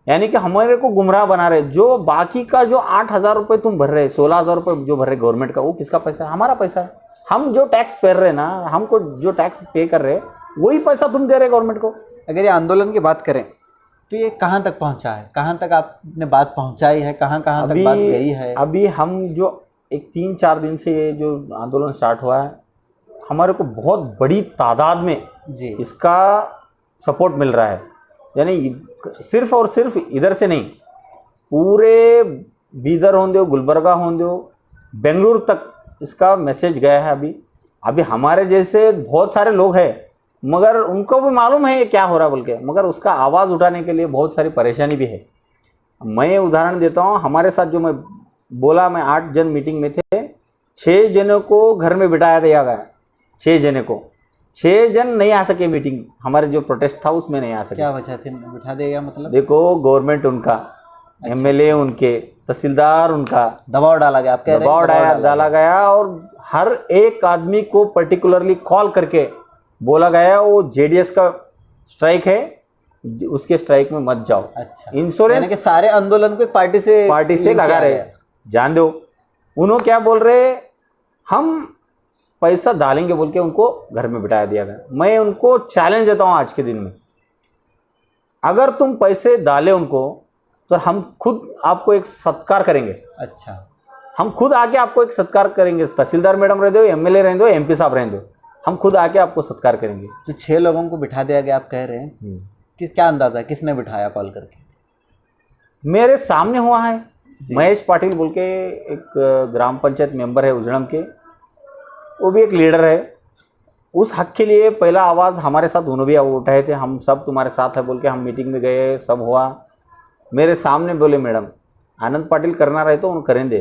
A: यानी कि हमारे को गुमराह बना रहे। जो बाकी का जो 8,000 रुपये तुम भर रहे, 16,000 रुपये जो भर रहे गवर्नमेंट का, वो किसका पैसा है? हमारा पैसा है। हम जो टैक्स पे रहे ना, हमको जो टैक्स पे कर रहे वही पैसा तुम दे रहे गवर्नमेंट को।
B: अगर ये आंदोलन की बात करें तो ये कहाँ तक पहुँचा है, कहाँ तक आपने बात पहुँचाई है, कहाँ तक बात गई है?
A: अभी हम जो एक 3-4 दिन से ये जो आंदोलन स्टार्ट हुआ है, हमारे को बहुत बड़ी तादाद में जी इसका सपोर्ट मिल रहा है। यानी सिर्फ और सिर्फ इधर से नहीं, पूरे बीदर हों दो, गुलबर्गा हों दो, बेंगलुरु तक इसका मैसेज गया है। अभी हमारे जैसे बहुत सारे लोग हैं, मगर उनको भी मालूम है ये क्या हो रहा बोल के, मगर उसका आवाज़ उठाने के लिए बहुत सारी परेशानी भी है। मैं उदाहरण देता हूँ, हमारे साथ जो मैं बोला, मैं 8 जन मीटिंग में थे, 6 जनों को घर में बिठाया दिया गया, 6 जने को। 6 जन नहीं आ सके मीटिंग, हमारे जो प्रोटेस्ट था उसमें नहीं आ सके।
B: क्या वजह थी, बिठा दिया मतलब?
A: देखो गवर्नमेंट उनका, एमएलए उनके, तहसीलदार उनका,
B: दबाव डाला गया, आप कह रहे हैं?
A: दबाव डाला गया और हर एक आदमी को पर्टिकुलरली कॉल करके बोला गया वो जेडीएस का स्ट्राइक है, उसके स्ट्राइक में मत जाओ।
B: अच्छा,
A: इंश्योरेंस
B: यानी कि सारे आंदोलन को एक पार्टी से
A: लगा
B: किया
A: रहे,
B: गया।
A: जान दो उन्होंने क्या बोल रहे, हम पैसा डालेंगे बोल के उनको घर में बिठा दिया गया। मैं उनको चैलेंज देता हूँ आज के दिन में, अगर तुम पैसे डाले उनको तो हम खुद आपको एक सत्कार करेंगे।
B: अच्छा,
A: हम खुद आके आपको एक सत्कार करेंगे, तहसीलदार मैडम रह दो, एमएलए रह दो, एमपी साहब रह दो, हम खुद आके आपको सत्कार करेंगे।
B: जो 6 लोगों को बिठा दिया गया आप कह रहे हैं, क्या अंदाजा है किसने बिठाया कॉल करके?
A: मेरे सामने हुआ है, महेश पाटिल बोल के एक ग्राम पंचायत मेंबर है उजड़म के, वो भी एक लीडर है। उस हक के लिए पहला आवाज़ हमारे साथ उन्होंने भी उठाए थे, हम सब तुम्हारे साथ है बोल के हम मीटिंग में गए, सब हुआ। मेरे सामने बोले मैडम आनंद पाटिल करना रहे तो उन्हें करें दे,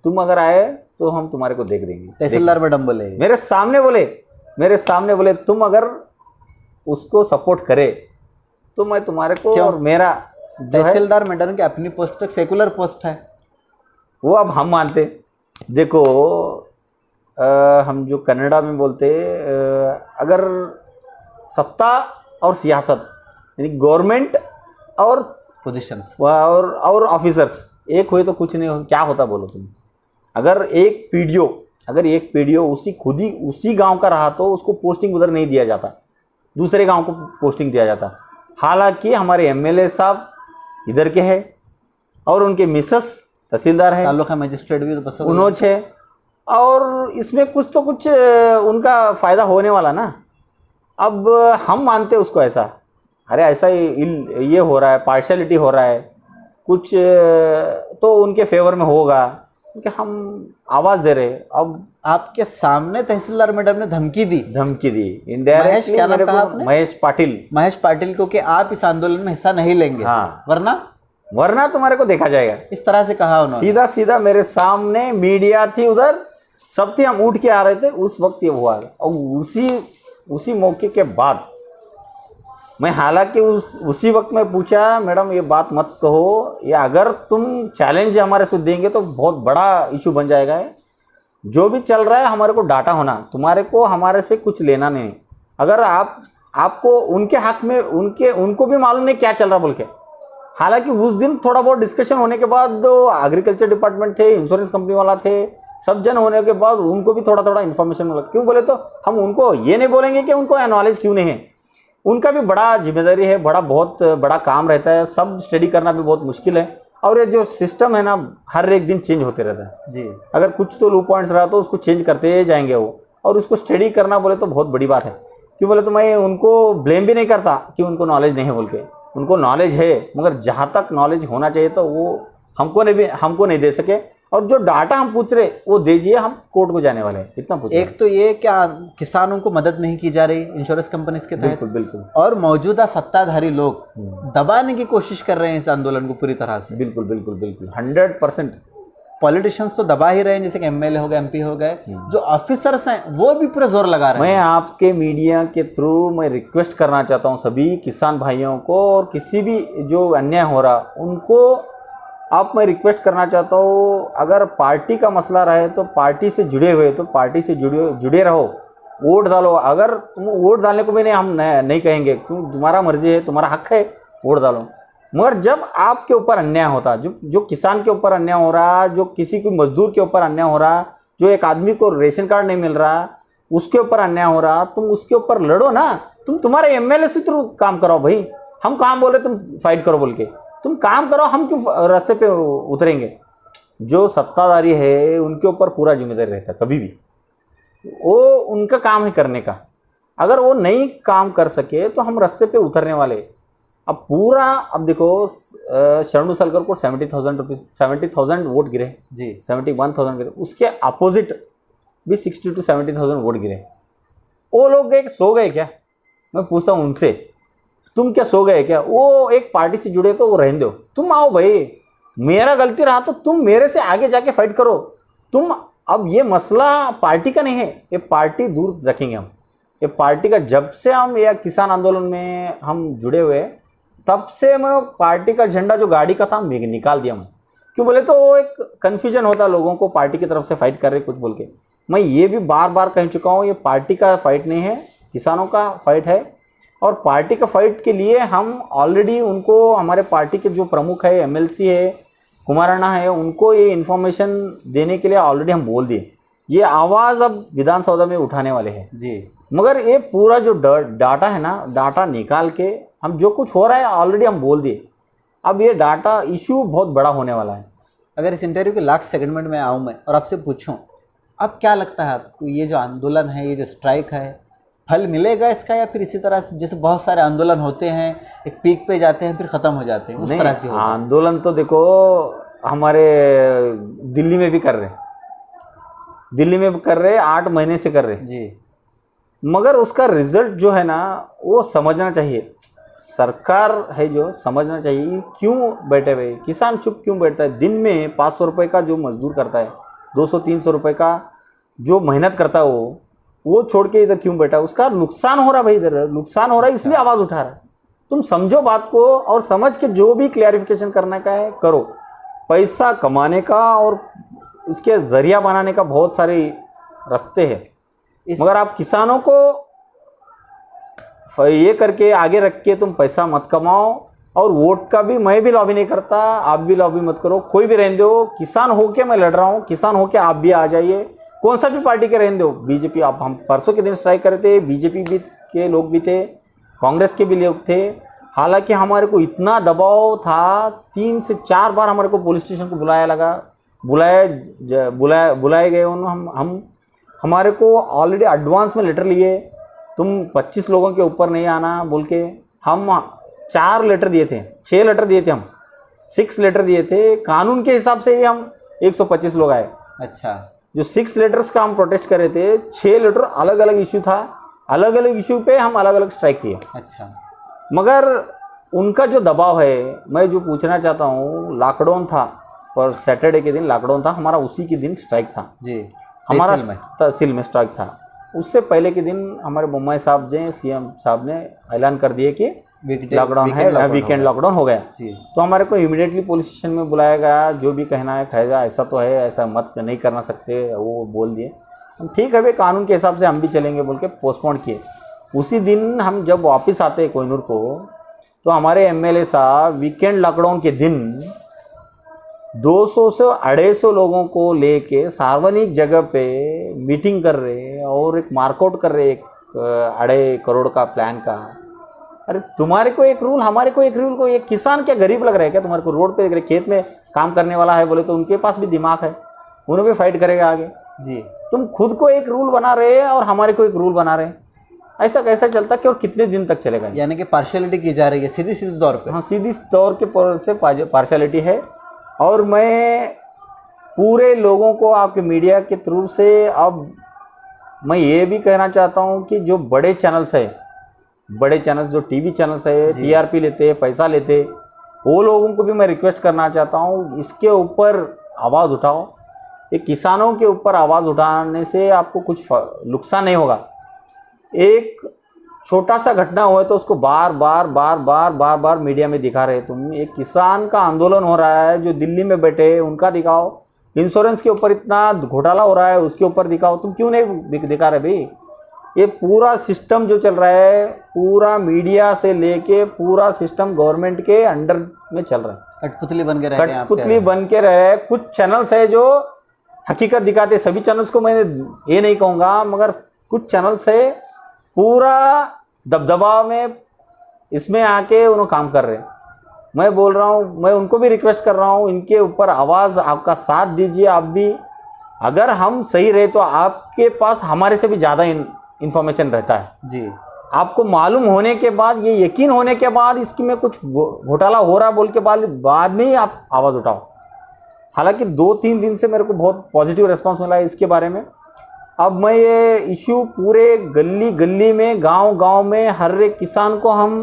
A: तुम अगर आए तो हम तुम्हारे को देख देंगे।
B: तहसीलदार मैडम बोले,
A: मेरे सामने बोले तुम अगर उसको सपोर्ट करे तो मैं तुम्हारे को
B: क्यों?
A: और मेरा
B: तहसीलदार मैडम की अपनी पोस्ट तो एक सेकुलर पोस्ट है,
A: वो अब हम मानते। देखो हम जो कन्नड़ा में बोलते अगर सत्ता और सियासत यानी गवर्नमेंट और
B: पोजीशंस
A: और ऑफिसर्स एक हुए तो कुछ नहीं हो, क्या होता बोलो तुम। अगर एक पीडीओ उसी गांव का रहा तो उसको पोस्टिंग उधर नहीं दिया जाता, दूसरे गांव को पोस्टिंग दिया जाता। हालांकि हमारे एमएलए साहब इधर के हैं और उनके मिसेस तहसीलदार है,
B: तालुका मजिस्ट्रेट भी तो बस
A: उन्होंने है, और इसमें कुछ तो कुछ उनका फ़ायदा होने वाला ना। अब हम मानते उसको ऐसा, अरे ऐसा ये हो रहा है, पार्शलिटी हो रहा है, कुछ तो उनके फेवर में होगा क्योंकि हम आवाज़ दे रहे। अब
B: आपके सामने तहसीलदार मैडम ने धमकी दी
A: इनडायरेक्टली,
B: क्या नाम कहा आपने?
A: महेश पाटिल
B: को कि आप इस आंदोलन में हिस्सा नहीं लेंगे,
A: हाँ,
B: वरना
A: तुम्हारे को देखा जाएगा।
B: इस तरह से कहा उन्होंने,
A: सीधा मेरे सामने मीडिया थी, उधर सब थी, हम उठ के आ रहे थे उस वक्त ये हुआ। और उसी मौके के बाद मैं हालांकि उसी वक्त में पूछा मैडम ये बात मत कहो, ये अगर तुम चैलेंज हमारे से देंगे तो बहुत बड़ा इशू बन जाएगा। जो भी चल रहा है हमारे को डाटा होना, तुम्हारे को हमारे से कुछ लेना नहीं। अगर आपको उनके हक में उनको भी मालूम नहीं क्या चल रहा बोल के। हालांकि उस दिन थोड़ा बहुत डिस्कशन होने के बाद एग्रीकल्चर डिपार्टमेंट थे, इंश्योरेंस कंपनी वाला थे, सब जन होने के बाद उनको भी थोड़ा इन्फॉर्मेशन मिला। क्यों बोले तो हम उनको ये नहीं बोलेंगे कि उनको नॉलेज क्यों नहीं है, उनका भी बड़ा जिम्मेदारी है, बहुत बड़ा काम रहता है, सब स्टडी करना भी बहुत मुश्किल है। और ये जो सिस्टम है ना हर एक दिन चेंज होते रहता है
B: जी।
A: अगर कुछ तो लो पॉइंट्स रहा तो उसको चेंज करते जाएंगे वो, और उसको स्टडी करना बोले तो बहुत बड़ी बात है। क्यों बोले तो मैं उनको ब्लेम भी नहीं करता कि उनको नॉलेज नहीं है बोल के, उनको नॉलेज है, मगर जहाँ तक नॉलेज होना चाहिए तो वो हमको नहीं दे सके। और जो डाटा हम पूछ रहे वो दीजिए, हम कोर्ट को जाने वाले हैं, इतना पूछ रहे।
B: एक तो ये क्या किसानों को मदद नहीं की जा रही इंश्योरेंस कंपनीज के तहत,
A: बिल्कुल,
B: और मौजूदा सत्ताधारी लोग दबाने की कोशिश कर रहे हैं इस आंदोलन को पूरी तरह से।
A: बिल्कुल 100%
B: पॉलिटिशियंस तो दबा ही रहे हैं, जैसे कि एमएलए हो गए, एमपी हो गए, जो ऑफिसर्स हैं वो भी पूरा जोर लगा रहे हैं।
A: मैं आपके मीडिया के थ्रू मैं रिक्वेस्ट करना चाहता हूँ सभी किसान भाइयों को, और किसी भी जो अन्याय हो रहा उनको मैं रिक्वेस्ट करना चाहता हूँ, अगर पार्टी का मसला रहे तो पार्टी से जुड़े हुए तो पार्टी से जुड़े रहो, वोट डालो। अगर तुम वोट डालने को भी हम नहीं कहेंगे, क्यों, तुम्हारा मर्जी है, तुम्हारा हक है, वोट डालो। मगर जब आपके ऊपर अन्याय होता, जो किसान के ऊपर अन्याय हो रहा, जो किसी को मजदूर के ऊपर अन्याय हो रहा, जो एक आदमी को रेशन कार्ड नहीं मिल रहा उसके ऊपर अन्याय हो रहा, तुम उसके ऊपर लड़ो ना। तुम्हारे एमएलए से थ्रू काम कराओ भाई, हम कहाँ बोले तुम फाइट करो बोल के, तुम काम करो, हम क्यों रास्ते पे उतरेंगे। जो सत्ताधारी है उनके ऊपर पूरा जिम्मेदारी रहता है, कभी भी वो उनका काम है करने का। अगर वो नहीं काम कर सके तो हम रास्ते पे उतरने वाले। अब देखो शरणु सलकर को 70,000 वोट गिरे
B: जी,
A: 71,000 गिरे, उसके अपोजिट भी 60 to 70,000 वोट गिरे। वो लोग एक सो गए क्या? मैं पूछता हूँ उनसे, तुम क्या सो गए क्या? वो एक पार्टी से जुड़े तो वो रहने दो, तुम आओ भाई, मेरा गलती रहा तो तुम मेरे से आगे जाके फाइट करो। तुम अब ये मसला पार्टी का नहीं है, ये पार्टी दूर रखेंगे हम। ये पार्टी का जब से हम या किसान आंदोलन में हम जुड़े हुए, तब से मैं पार्टी का झंडा जो गाड़ी का था निकाल दिया मैं। क्यों बोले तो वो एक कन्फ्यूजन होता है लोगों को, पार्टी की तरफ से फाइट कर रहे कुछ बोल के। मैं ये भी बार बार कह चुका हूँ, ये पार्टी का फाइट नहीं है, किसानों का फाइट है। और पार्टी का फाइट के लिए हम ऑलरेडी उनको, हमारे पार्टी के जो प्रमुख है, एमएलसी है, कुमाराना है, उनको ये इन्फॉर्मेशन देने के लिए ऑलरेडी हम बोल दिए। ये आवाज़ अब विधानसभा में उठाने वाले हैं
B: जी।
A: मगर ये पूरा जो डाटा है ना, डाटा निकाल के हम जो कुछ हो रहा है ऑलरेडी हम बोल दिए। अब ये डाटा इशू बहुत बड़ा होने वाला है।
B: अगर इस इंटरव्यू के लास्ट सेगमेंट में आऊँ मैं और आपसे पूछूं, अब क्या लगता है आपको, ये जो आंदोलन है, ये जो स्ट्राइक है, फल मिलेगा इसका, या फिर इसी तरह से जैसे बहुत सारे आंदोलन होते हैं, एक पीक पे जाते हैं फिर ख़त्म हो जाते हैं, उस तरह से होगा?
A: आंदोलन तो देखो हमारे दिल्ली में भी कर रहे हैं, दिल्ली में कर रहे हैं, 8 महीने से कर रहे हैं
B: जी।
A: मगर उसका रिजल्ट जो है ना, वो समझना चाहिए। सरकार है जो समझना चाहिए क्यों बैठे हुए, किसान चुप क्यों बैठता है। दिन में 500 रुपये का जो मजदूर करता है, 200-300 रुपये का जो मेहनत करता है, वो छोड़ के इधर क्यों बैठा है। उसका नुकसान हो रहा है भाई, इधर नुकसान हो रहा है, इसलिए आवाज़ उठा रहा है। तुम समझो बात को और समझ के जो भी क्लैरिफिकेशन करने का है करो। पैसा कमाने का और उसके जरिया बनाने का बहुत सारे रास्ते हैं, मगर आप किसानों को ये करके आगे रख के तुम पैसा मत कमाओ। और वोट का भी मैं भी लॉबी नहीं करता, आप भी लॉबी मत करो, कोई भी रहने दो। किसान होके मैं लड़ रहा हूँ, किसान होके आप भी आ जाइए, कौन सा भी पार्टी के रहने दो। बीजेपी, आप, हम परसों के दिन स्ट्राइक करे थे, बीजेपी भी के लोग भी थे, कांग्रेस के भी लोग थे। हालांकि हमारे को इतना दबाव था, 3 से 4 बार हमारे को पुलिस स्टेशन को बुलाए गए। हम हमारे को ऑलरेडी एडवांस में लेटर लिए, तुम 25 लोगों के ऊपर नहीं आना बोल के। हम 4 लेटर दिए थे, 6 लेटर दिए थे, हम 6 लेटर दिए थे। कानून के हिसाब से ही हम 125 लोग आए।
B: अच्छा,
A: जो 6 लेटर्स का हम प्रोटेस्ट कर रहे थे, 6 लेटर अलग अलग इशू था, अलग अलग इशू पे हम अलग अलग स्ट्राइक किए।
B: अच्छा,
A: मगर उनका जो दबाव है, मैं जो पूछना चाहता हूँ, लॉकडाउन था पर सैटरडे के दिन लॉकडाउन था हमारा, उसी के दिन स्ट्राइक था
B: जी।
A: हमारा, तहसील में स्ट्राइक था। उससे पहले के दिन हमारे मुंबई साहब जो सीएम साहब ने ऐलान कर दिए कि लॉकडाउन है, वीकेंड लॉकडाउन हो गया जी। तो हमारे को इमीडिएटली पुलिस स्टेशन में बुलाया गया, जो भी कहना है कहेगा, ऐसा तो है, ऐसा मत नहीं करना सकते, वो बोल दिए। हम ठीक है भाई, कानून के हिसाब से हम भी चलेंगे बोल के पोस्टपोन किए। उसी दिन हम जब वापस आते कोहिनूर को, तो हमारे एमएलए साहब वीकेंड लॉकडाउन के दिन 200 से 250 लोगों को लेके सार्वजनिक जगह पे मीटिंग कर रहे और एक मार्कआउट कर रहे, एक 2.5 करोड़ का प्लान का। अरे तुम्हारे को एक रूल, हमारे को एक रूल, को एक किसान क्या गरीब लग रहा है क्या तुम्हारे को? रोड पे खेत में काम करने वाला है बोले तो उनके पास भी दिमाग है, उन्हें भी फाइट करेगा आगे
B: जी।
A: तुम खुद को एक रूल बना रहे और हमारे को एक रूल बना रहे, ऐसा कैसा चलता कि और कितने दिन तक चलेगा?
B: यानी कि पार्शियलिटी की जा रही है सीधी तौर पे।
A: हाँ, सीधी तौर के से पार्शियलिटी है। और मैं पूरे लोगों को आपके मीडिया के थ्रू से अब मैं ये भी कहना चाहता हूँ कि जो बड़े चैनल्स है, बड़े चैनल्स जो टीवी चैनल्स है, टीआरपी लेते, पैसा लेते, वो लोगों को भी मैं रिक्वेस्ट करना चाहता हूँ, इसके ऊपर आवाज़ उठाओ। ये किसानों के ऊपर आवाज़ उठाने से आपको कुछ नुकसान नहीं होगा। एक छोटा सा घटना हुआ तो उसको बार बार मीडिया में दिखा रहे तुम। एक किसान का आंदोलन हो रहा है जो दिल्ली में बैठे, उनका दिखाओ। इंश्योरेंस के ऊपर इतना घोटाला हो रहा है, उसके ऊपर दिखाओ। तुम क्यों नहीं दिखा रहे भाई? ये पूरा सिस्टम जो चल रहा है, पूरा मीडिया से लेके पूरा सिस्टम गवर्नमेंट के अंडर में चल रहा है।
B: कठपुतली बन के रह रहे हैं,
A: कठपुतली बन के रह रहे हैं। कुछ चैनल्स है जो हकीकत दिखाते, सभी चैनल्स को मैं ये नहीं कहूँगा, मगर कुछ चैनल्स है पूरा दबदबा में इसमें आके उन्होंने काम कर रहे हैं। मैं बोल रहा हूँ, मैं उनको भी रिक्वेस्ट कर रहा हूँ, इनके ऊपर आवाज़ आपका साथ दीजिए। आप भी, अगर हम सही रहे तो आपके पास हमारे से भी ज़्यादा इन्फॉर्मेशन रहता है
B: जी।
A: आपको मालूम होने के बाद, ये यकीन होने के बाद इसकी में कुछ घोटाला हो रहा बोल के बाद में ही आप आवाज़ उठाओ। हालांकि 2-3 दिन से मेरे को बहुत पॉजिटिव रिस्पांस मिला है इसके बारे में। अब मैं ये इश्यू पूरे गली गली में, गांव में हर एक किसान को हम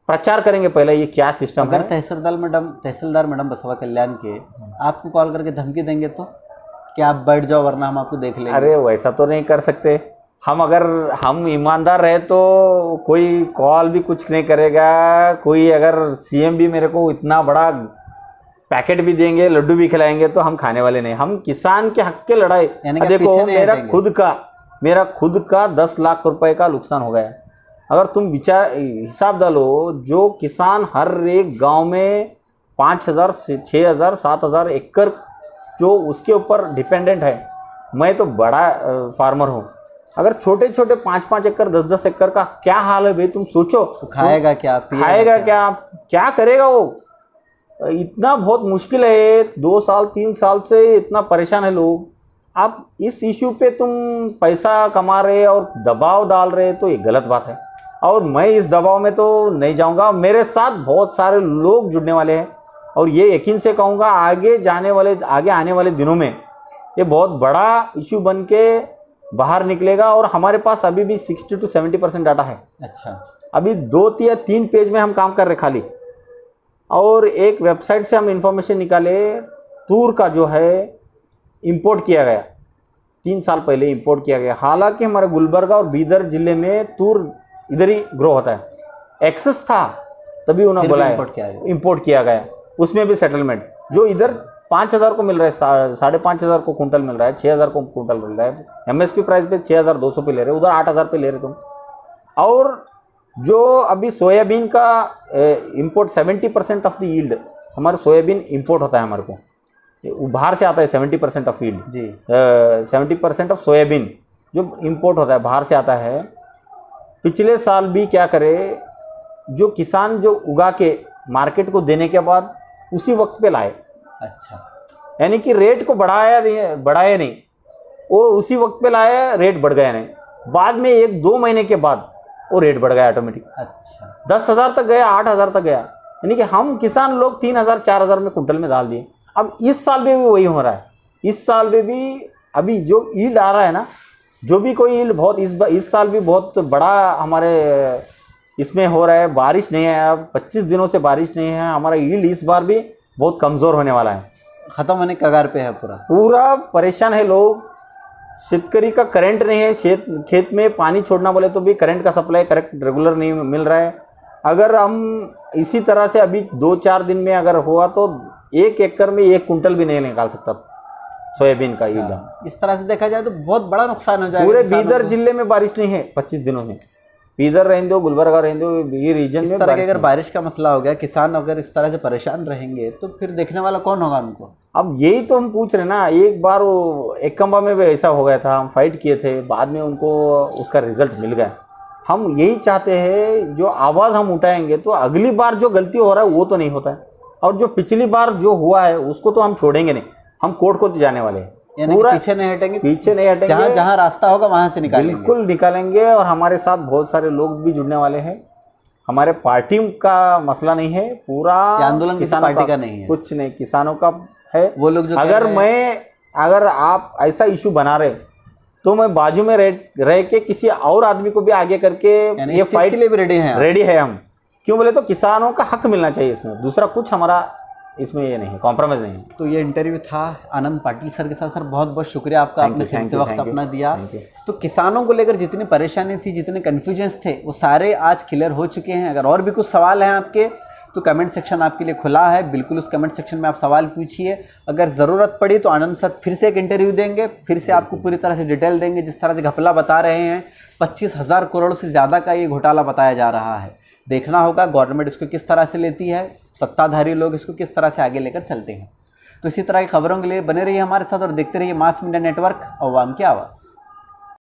A: प्रचार करेंगे पहले ये क्या सिस्टम है।
B: अगर तहसीलदार मैडम बसवा कल्याण के आपको कॉल करके धमकी देंगे तो क्या आप बैठ जाओ वरना हम आपको देख लेंगे?
A: अरे वैसा तो नहीं कर सकते, अगर हम ईमानदार रहे तो कोई कॉल भी कुछ नहीं करेगा, कोई अगर सीएम भी मेरे को इतना बड़ा पैकेट भी देंगे, लड्डू भी खिलाएंगे तो हम खाने वाले नहीं। हम किसान के हक के लड़ाई,
B: यानी कि
A: देखो
B: पीछे नहीं हटेंगे।
A: मेरा खुद का 10 लाख रुपए का नुकसान हो गया। अगर तुम हिसाब डालो, जो किसान हर एक गांव में 5,000 से 6,000 7,000 एकड़ जो उसके ऊपर डिपेंडेंट है। मैं तो बड़ा फार्मर हूँ, अगर छोटे छोटे 5-5 एकड़ 10-10 एकड़ का क्या हाल है भाई, तुम सोचो।
B: तो खाएगा क्या,
A: खाएगा क्या करेगा वो? इतना बहुत मुश्किल है। 2 साल 3 साल से इतना परेशान है लोग। आप इस इश्यू पे तुम पैसा कमा रहे और दबाव डाल रहे, तो ये गलत बात है। और मैं इस दबाव में तो नहीं जाऊंगा। मेरे साथ बहुत सारे लोग जुड़ने वाले हैं और ये यकीन से कहूँगा आगे आने वाले दिनों में ये बहुत बड़ा इश्यू बन के बाहर निकलेगा। और हमारे पास अभी भी 60 to 70% डाटा है।
B: अच्छा,
A: अभी 2 या 3 पेज में हम काम कर रहे खाली, और एक वेबसाइट से हम इंफॉर्मेशन निकाले। तूर का जो है इंपोर्ट किया गया, 3 साल पहले इंपोर्ट किया गया। हालांकि हमारे गुलबर्गा और बीदर जिले में तूर इधर ही ग्रो होता है। एक्सेस था तभी उन्होंने बोला इंपोर्ट किया गया। उसमें भी सेटलमेंट जो इधर 5,000 को मिल रहा है, 5,500 को कुंटल मिल रहा है, 6,000 को कुंटल मिल रहा है। एमएसपी प्राइस पे 6,200 पे ले रहे, उधर 8,000 पे ले रहे तुम। और जो अभी सोयाबीन का इंपोर्ट 70% ऑफ द यील्ड, हमारा सोयाबीन इंपोर्ट होता है, हमारे को बाहर से आता है 70% ऑफ यील्ड जी। 70% ऑफ सोयाबीन जो इंपोर्ट होता है बाहर से आता है। पिछले साल भी क्या करे, जो किसान जो उगा के मार्केट को देने के बाद उसी वक्त पे लाए।
B: अच्छा,
A: यानी कि रेट को बढ़ाया नहीं, वो उसी वक्त पे लाया, रेट बढ़ गया नहीं। बाद में 1-2 महीने के बाद वो रेट बढ़ गया ऑटोमेटिक।
B: अच्छा,
A: 10,000 तक गया, 8,000 तक गया। यानी कि हम किसान लोग 3,000-4,000 में कुंटल में डाल दिए। अब इस साल में भी वही हो रहा है। इस साल में भी अभी जो ईल्ड आ रहा है ना, जो भी कोई ईल्ड बहुत इस साल भी बहुत बड़ा हमारे इसमें हो रहा है। बारिश नहीं है, अब 25 दिनों से बारिश नहीं है। हमारा ईल्ड इस बार भी बहुत कमज़ोर होने वाला है,
B: ख़त्म होने के कगार पे है।
A: पूरा परेशान है लोग। शेतकरी का करंट नहीं है, खेत में पानी छोड़ना बोले तो भी करंट का सप्लाई करेक्ट रेगुलर नहीं मिल रहा है। अगर हम इसी तरह से अभी 2-4 दिन में अगर हुआ तो 1 एकड़ में 1 कुंटल भी नहीं निकाल सकता सोयाबीन का यील्ड।
B: इस तरह से देखा जाए तो बहुत बड़ा नुकसान हो जाएगा।
A: पूरे बीदर जिले में बारिश नहीं है 25 दिनों में। बीदर रहने दो, गुलबर्गा रहने दो, ये रीजन में
B: अगर बारिश का मसला हो गया, किसान अगर इस तरह से परेशान रहेंगे तो फिर देखने वाला कौन होगा उनको?
A: अब यही तो हम पूछ रहे ना। एक बार वो एकम्बा में भी ऐसा हो गया था, हम फाइट किए थे, बाद में उनको उसका रिजल्ट मिल गया। हम यही चाहते हैं जो आवाज़ हम उठाएंगे तो अगली बार जो गलती हो रहा है वो तो नहीं होता है, और जो पिछली बार जो हुआ है उसको तो हम छोड़ेंगे नहीं। हम कोर्ट को जाने वाले हैं,
B: पूरा पीछे नहीं हटेंगे। जहाँ जहाँ रास्ता होगा वहाँ से निकालेंगे,
A: बिल्कुल निकालेंगे। और हमारे साथ बहुत सारे लोग भी जुड़ने वाले हैं। हमारे पार्टी का मसला नहीं है, पूरा
B: आंदोलन किसी पार्टी का नहीं है,
A: कुछ नहीं, किसानों का है।
B: वो लोग जो
A: अगर आप ऐसा इशू बना रहे तो मैं बाजू में रह के किसी और आदमी को भी आगे करके ये फाइट के लिए भी रेडी है हम। क्यों बोले तो किसानों का हक मिलना चाहिए इसमें, दूसरा कुछ हमारा इसमें ये नहीं है, कॉम्प्रोमाइज़ नहीं है।
B: तो ये इंटरव्यू था आनंद पाटिल सर के साथ। सर बहुत बहुत शुक्रिया आपका, आपने कीमती वक्त अपना दिया। तो किसानों को लेकर जितनी परेशानी थी, जितने कन्फ्यूजन्स थे, वो सारे आज क्लियर हो चुके हैं। अगर और भी कुछ सवाल हैं आपके तो कमेंट सेक्शन आपके लिए खुला है, बिल्कुल उस कमेंट सेक्शन में आप सवाल पूछिए। अगर ज़रूरत पड़ी तो आनंद सर फिर से एक इंटरव्यू देंगे, फिर से आपको पूरी तरह से डिटेल देंगे। जिस तरह से घपला बता रहे हैं, 25,000 करोड़ से ज़्यादा का ये घोटाला बताया जा रहा है। देखना होगा गवर्नमेंट इसको किस तरह से लेती है, सत्ताधारी लोग इसको किस तरह से आगे लेकर चलते हैं। तो इसी तरह की खबरों के लिए बने रहिए हमारे साथ और देखते रहिए मास मीडिया नेटवर्क, अवाम की आवाज़।